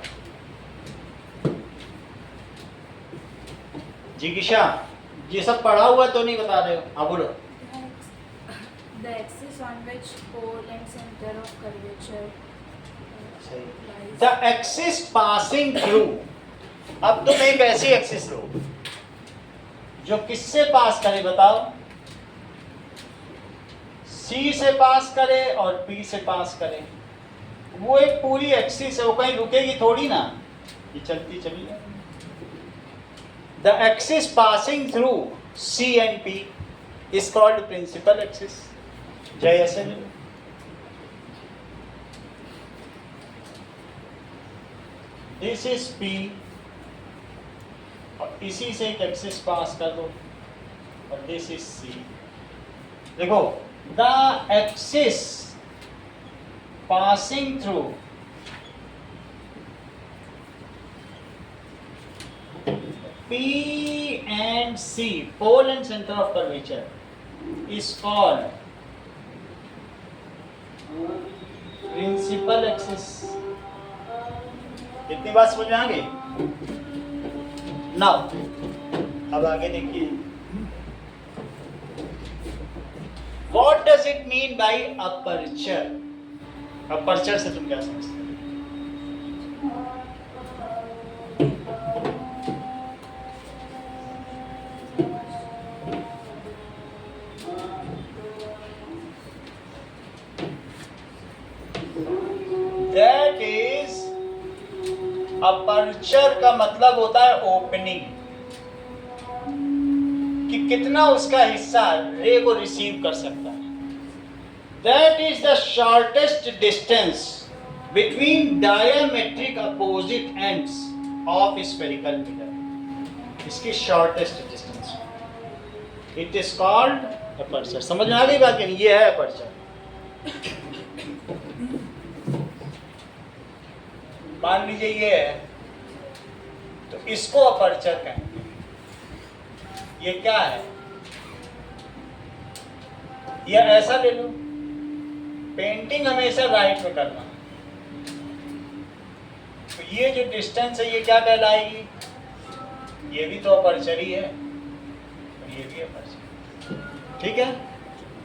जिगिशा, ये सब पढ़ा हुआ तो नहीं बता रहे हो? हाँ बोलो। The axis on which pole and center of curvature lies. The axis passing through, अब तुम एक ऐसी एक्सिस लो जो किससे पास करे बताओ? C से पास करे और P से पास करे। वो एक पूरी एक्सिस है, वो कहीं रुकेगी थोड़ी ना, ये चलती चली जाएगी। The axis passing through C and P is called principal axis. जय ऐसे नहीं। दिस इज P और इसी से एक एक्सिस पास कर दो और दिस इज C। देखो, the axis passing through P and C, pole and center of curvature, is called principal axis. कितनी बात समझ में आ गई? नाउ अब आगे देखिए, what does it mean by aperture? Aperture से तुम क्या समझते हो? That is अपर्चर का मतलब होता है ओपनिंग, कि कितना उसका हिस्सा रे को रिसीव कर सकता है। That is the shortest distance between diametric opposite ends of spherical mirror. इसकी shortest distance, it is called aperture. समझ में आ गई बात? ये है अपर्चर। मान लीजिए ये है, तो इसको अपर्चर कहेंगे। ये क्या है? ये ऐसा ले लो, पेंटिंग हमेशा राइट में करना, तो ये जो डिस्टेंस है ये क्या कहलाएगी? ये भी तो अपर्चर ही है और ये भी अपर्चर। ठीक है?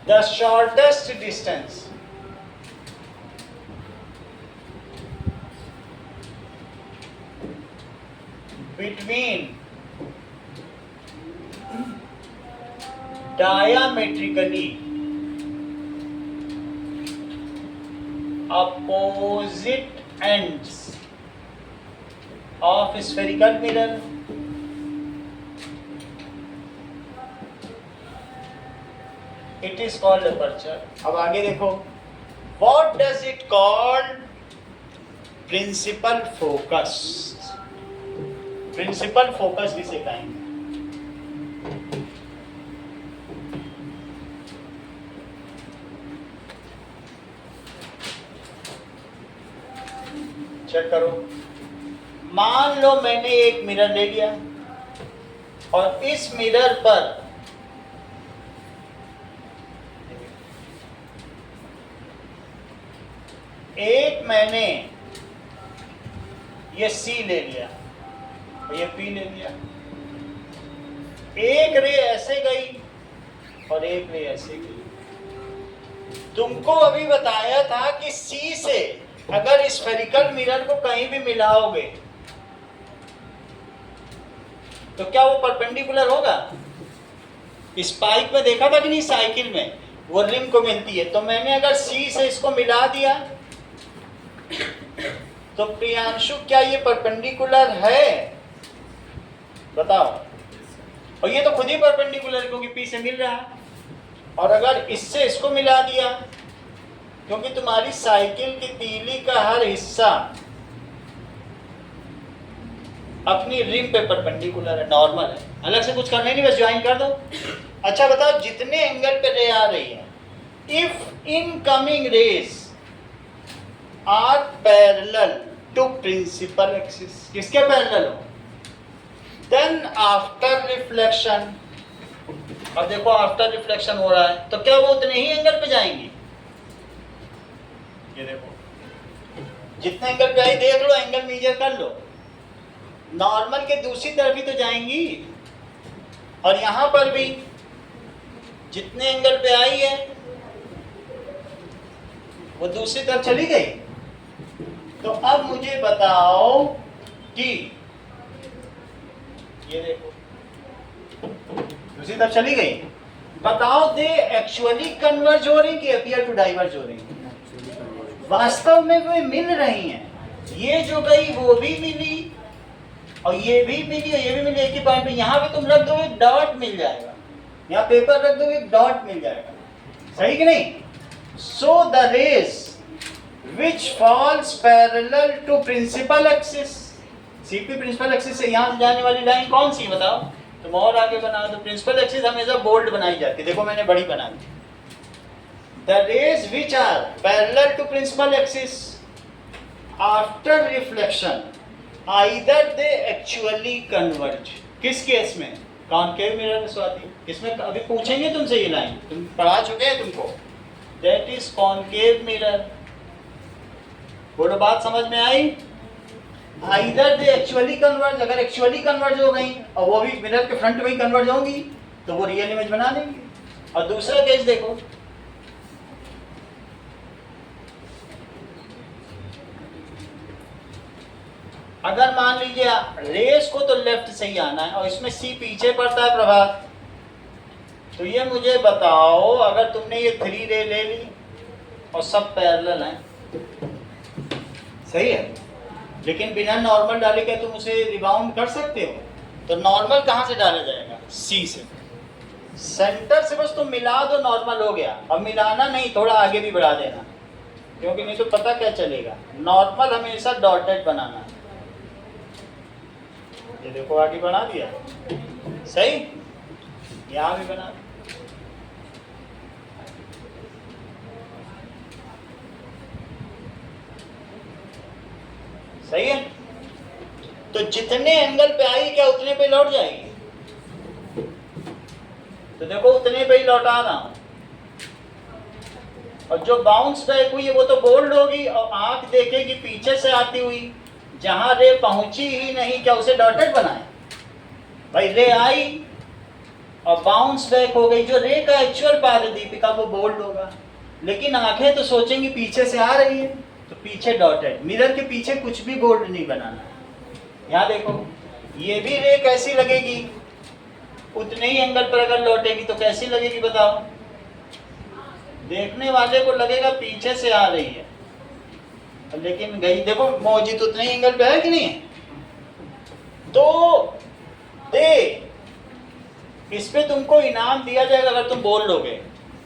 The shortest distance between diametrically opposite ends of spherical mirror it is called aperture। अब आगे देखो, what does it called? Principal focus। Principal focus किसे कहेंगे? चेक करो, मान लो मैंने एक मिरर ले लिया और इस मिरर पर एक मैंने ये सी ले लिया, ये पी ले लिया। एक रे ऐसे गई और एक रे ऐसे गई। तुमको अभी बताया था कि सी से अगर स्फेरिकल मिरर को कहीं भी मिलाओगे तो क्या वो परपेंडिकुलर होगा? स्पाइक में देखा था कि नहीं, साइकिल में वो रिम को मिलती है। तो मैंने अगर सी से इसको मिला दिया तो प्रियांशु क्या ये परपेंडिकुलर है? बताओ। और ये तो खुद ही परपेंडिकुलर है क्योंकि पी से मिल रहा है। और अगर इससे इसको मिला दिया, क्योंकि तुम्हारी साइकिल की तीली का हर हिस्सा अपनी रिम पे परपेंडिकुलर है, नॉर्मल है, अलग से कुछ करना ही नहीं, बस ज्वाइन कर दो। अच्छा बताओ, जितने एंगल पे रे आ रही है, if incoming rays are parallel to principal axis, किसके पैरेलल हो? देन आफ्टर रिफ्लेक्शन, अब देखो आफ्टर रिफ्लेक्शन हो रहा है तो क्या वो उतने ही एंगल पे जाएंगी? ये देखो, जितने एंगल पे आई देख लो, एंगल मेजर कर लो, नॉर्मल के दूसरी तरफ ही तो जाएंगी। और यहां पर भी जितने एंगल पे आई है वो दूसरी तरफ चली गई। तो अब मुझे बताओ कि ये देखो दूसरी तरफ चली गई, बताओ दे एक्चुअली कन्वर्ज हो रही कि अपीयर टू डाइवर्ज हो रही? वास्तव में वे मिल रही हैं। ये जो गई वो भी मिली और ये भी मिली और ये भी मिली, एक ही पॉइंट पे। यहाँ पे तुम रख दो एक डॉट मिल जाएगा, यहाँ पेपर रख दो एक डॉट मिल जाएगा, सही कि नहीं? So the rays which falls parallel to principal axis, CP principal axis से यहाँ से जाने वाली लाइन कौन सी बताओ? तुम और आगे बना दो। प्रिंसिपल एक्सिस हमेशा बोल्ड बनाई जाती है, देखो मैंने बड़ी बना दी। The rays which are parallel to principal axis after reflection either they actually converge। किस केस में? कॉनकेव मिरर में स्वाति, इसमें अभी पूछेंगे तुमसे ये लाइन, तुम पढ़ा चुके हैं तुमको। That is concave mirror. बोलो बात समझ में आई? आइदर दे एक्चुअली कन्वर्ज, अगर एक्चुअली कन्वर्ज हो गई और वो भी मिरर के फ्रंट में ही कन्वर्ज होंगी तो वो रियल इमेज बना देंगी। और दूसरा केस देखो, अगर मान लीजिए रेस को तो लेफ्ट से ही आना है और इसमें सी पीछे पड़ता है प्रभात, तो ये मुझे बताओ, अगर तुमने ये 3 रे ले ली और सब पैरेलल हैं, सही है, लेकिन बिना नॉर्मल डाले क्या तुम उसे रिबाउंड कर सकते हो? तो नॉर्मल कहाँ से डाला जाएगा? सी से। सेंटर से बस तुम मिला दो, नॉर्मल हो गया। अब मिलाना नहीं, थोड़ा आगे भी बढ़ा देना, क्योंकि नहीं तो पता क्या चलेगा। नॉर्मल हमेशा डॉटेड बनाना। ये देखो आगे बना दिया, सही। यहाँ भी बना दिया। सही है। तो जितने एंगल पे आई क्या उतने पे लौट जाएगी? तो देखो उतने पे ही लौटा रहा हूं। और जो बाउंस बैक हुई है वो तो बोल्ड होगी और आंख देखेगी पीछे से आती हुई, जहां रे पहुंची ही नहीं, क्या उसे डॉटेड बनाए? भाई रे आई और बाउंस बैक हो गई, जो रे का एक्चुअल पाथ है दीपिका वो बोल्ड होगा, लेकिन आंखें तो सोचेंगी पीछे से आ रही है, तो पीछे डॉटेड। मिरर के पीछे कुछ भी बोल्ड नहीं बनाना। यहाँ देखो ये भी रे कैसी लगेगी? उतने ही एंगल पर अगर लौटेगी तो कैसी लगेगी बताओ? देखने वाले को लगेगा पीछे से आ रही है, लेकिन गई देखो मौजूद उतने ही एंगल पे है कि नहीं है? तो इस पे तुमको इनाम दिया जाएगा अगर तुम बोल लोगे।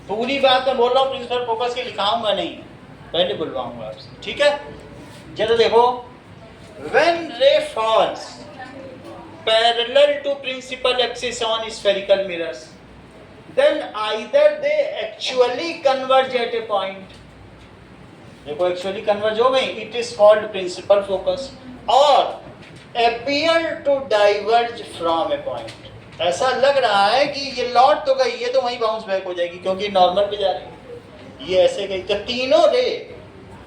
पूरी बात मैं बोल रहा हूँ, प्रिंसिपल फोकस के लिखाऊंगा नहीं, पहले बुलवाऊंगा आपसे, ठीक है? चलो देखो, when ray falls parallel to principal axis on spherical mirrors, then either they actually converge at a point. देखो एक्चुअली कन्वर्ज हो गई, it is called principal focus, और appear to diverge from a point. ऐसा लग रहा है कि ये लौट तो गई, ये तो वहीं बाउंस बैक हो जाएगी क्योंकि नॉर्मल पे जा रही है, ये ऐसे गई। तो तीनों रे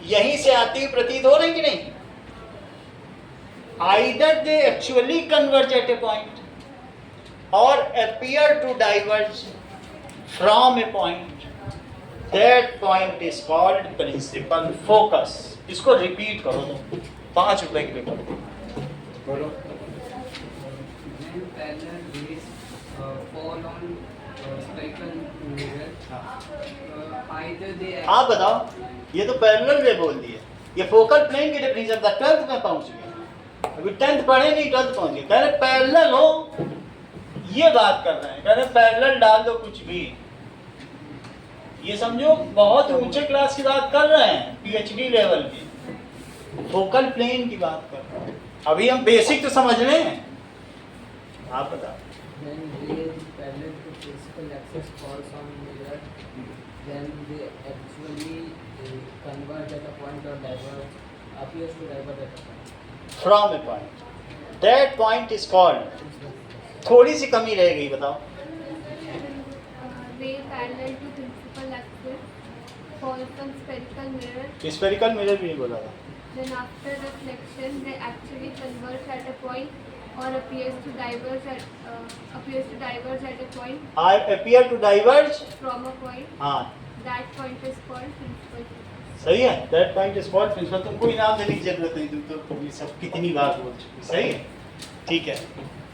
यहीं से आती हुई प्रतीत हो रही कि नहीं? Either they actually converge at a point or appear to diverge from a point. That point is called principal focus. इसको रिपीट करो तुम, 5 रुपए के लिए करो, बोलो। When parallel rays fall on spherical mirror, either they आप बताओ, ये तो पैरेलल रे बोल दिए, ये फोकल प्लेन की डेफिनेशन था, 12th में पहुंच गए। अभी 10th पढ़े नहीं, 12th पहुंच गए। कह रहे पैरेलल हो, ये बात कर रहे हैं, कह रहे पैरेलल डाल दो कुछ भी। ये समझो बहुत ऊंचे क्लास की बात कर रहे हैं, पीएचडी लेवल की, फोकल प्लेन की बात कर रहे हैं। अभी हम बेसिक तो समझ रहे हैं, आप बताओ। when rays parallel to principal axis falls on mirror, then they actually converge at a point or diverge, appears to diverge at a point. From a point. That point is called. थोड़ी सी कमी रह गई, बताओ। Ray parallel to principal axis falls on spherical mirror. Spherical mirror भी नहीं बोला था। Then after reflection, they actually converge at a point or appears to diverge at a point I appear to diverge. from a point. हाँ That point is called principal focus. सही है, that point is called principal. तुमको इनाम देने की जरूरत नहीं, तुम तो ये सब कितनी बार बोल चुकी। सही है, ठीक है।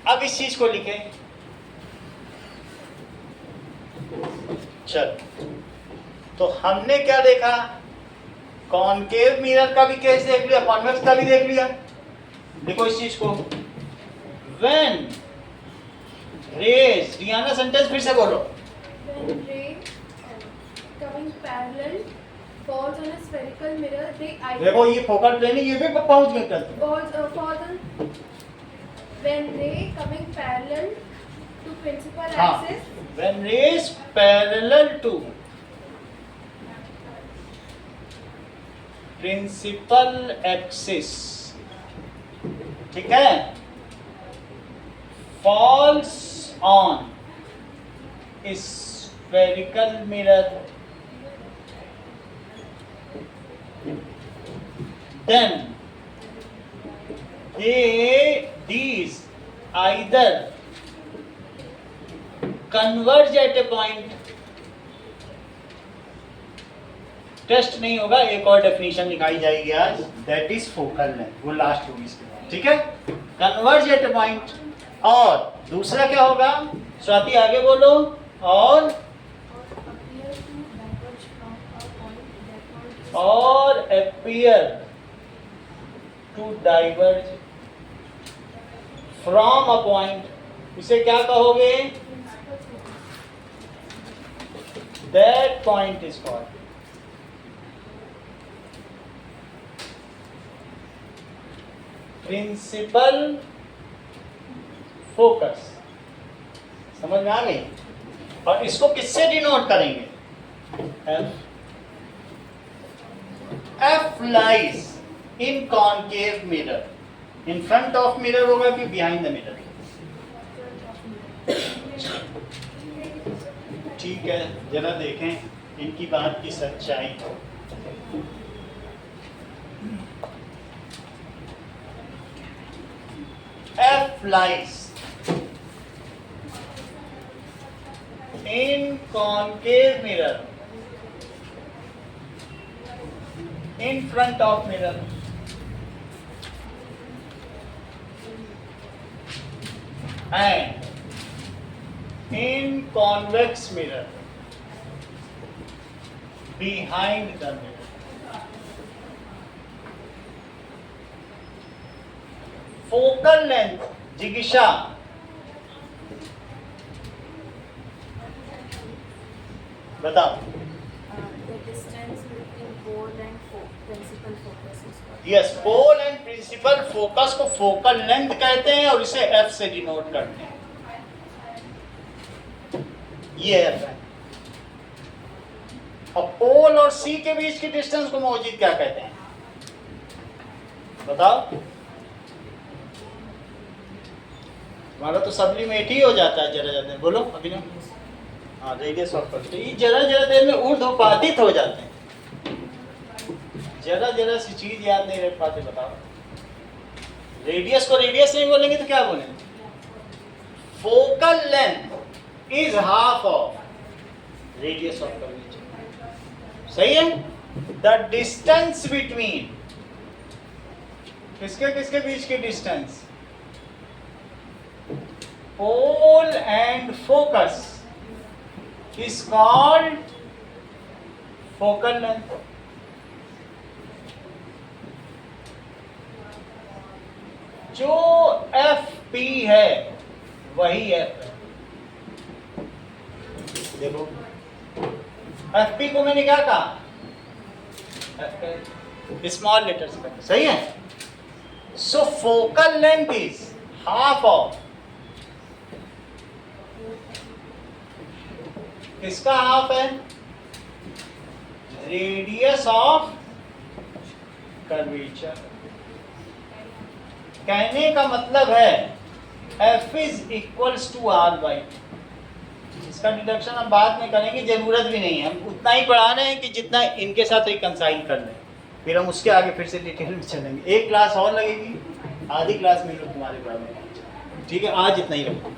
अब इस चीज को लिखें, चल। तो हमने क्या देखा? कॉनकेव मिरर का भी केस देख लिया, कॉन्वेक्स का भी देख लिया। देखो इस चीज को, व्हेन रेज, रियाना सेंटेंस फिर से बोलो। When ray coming parallel falls on a spherical mirror, they either देखो ये फोकल प्लेन है, ये भी पहुंच गए कल। falls on when ray coming parallel to principal हाँ, axis, when rays parallel to principal axis, ठीक है, falls on spherical mirror, then these either converge at a point। Test नहीं होगा, एक और डेफिनेशन निकाली जाएगी आज, दैट इज फोकल लेंथ, वो लास्ट होगी इसके बाद, ठीक है। कन्वर्ज एट ए पॉइंट, और दूसरा क्या होगा? स्वाति आगे बोलो। और or appear to diverge from a point that point और appear to diverge from a point, इसे क्या कहोगे? That point is called principal focus. समझ में आ गई? और इसको किससे डिनोट करेंगे? F lies in concave mirror. In front of mirror होगा कि behind the mirror? ठीक है, जरा देखें इनकी बात की सच्चाई। F lies in concave mirror, in front of mirror, and in convex mirror, behind the mirror. Focal length, जिगिशा, बताओ। The distance between pole and principal focus is called. Yes, pole and principal focus को focal length कहते हैं और इसे F से denote करते हैं। ये एफ है। और पोल और सी के बीच की डिस्टेंस को मौजूद क्या कहते हैं? बताओ। हमारा तो सब्लिमेट ही हो जाता है जरा जरा देर। बोलो अभिनव। हाँ, रेडियस ऑफ कट। तो ये जरा जरा देर में ऊर्ध्वपातित हो जाते हैं। जरा जरा सी चीज याद नहीं रख पाते। बताओ, रेडियस को रेडियस नहीं बोलेंगे तो क्या बोलेंगे? Focal length is half of radius of curvature. सही है? द डिस्टेंस बिटवीन किसके किसके बीच की distance? Pole and focus is called focal length. जो एफ पी है वही एफ है। देखो, एफ पी को मैंने क्या कहा? स्मॉल लेटर से करना। सही है? So focal length is half of, किसका हाफ है? Radius of curvature. कहने का मतलब है F is equals to R by. इसका डिडक्शन हम बाद में करेंगे, जरूरत भी नहीं है। हम उतना ही पढ़ा रहे हैं कि जितना इनके साथ रिकंसाइल कर लें, फिर हम उसके आगे फिर से डिटेल में चलेंगे। एक क्लास और लगेगी, आधी क्लास में लोग तुम्हारे बराबर। ठीक है, आज इतना ही रखो।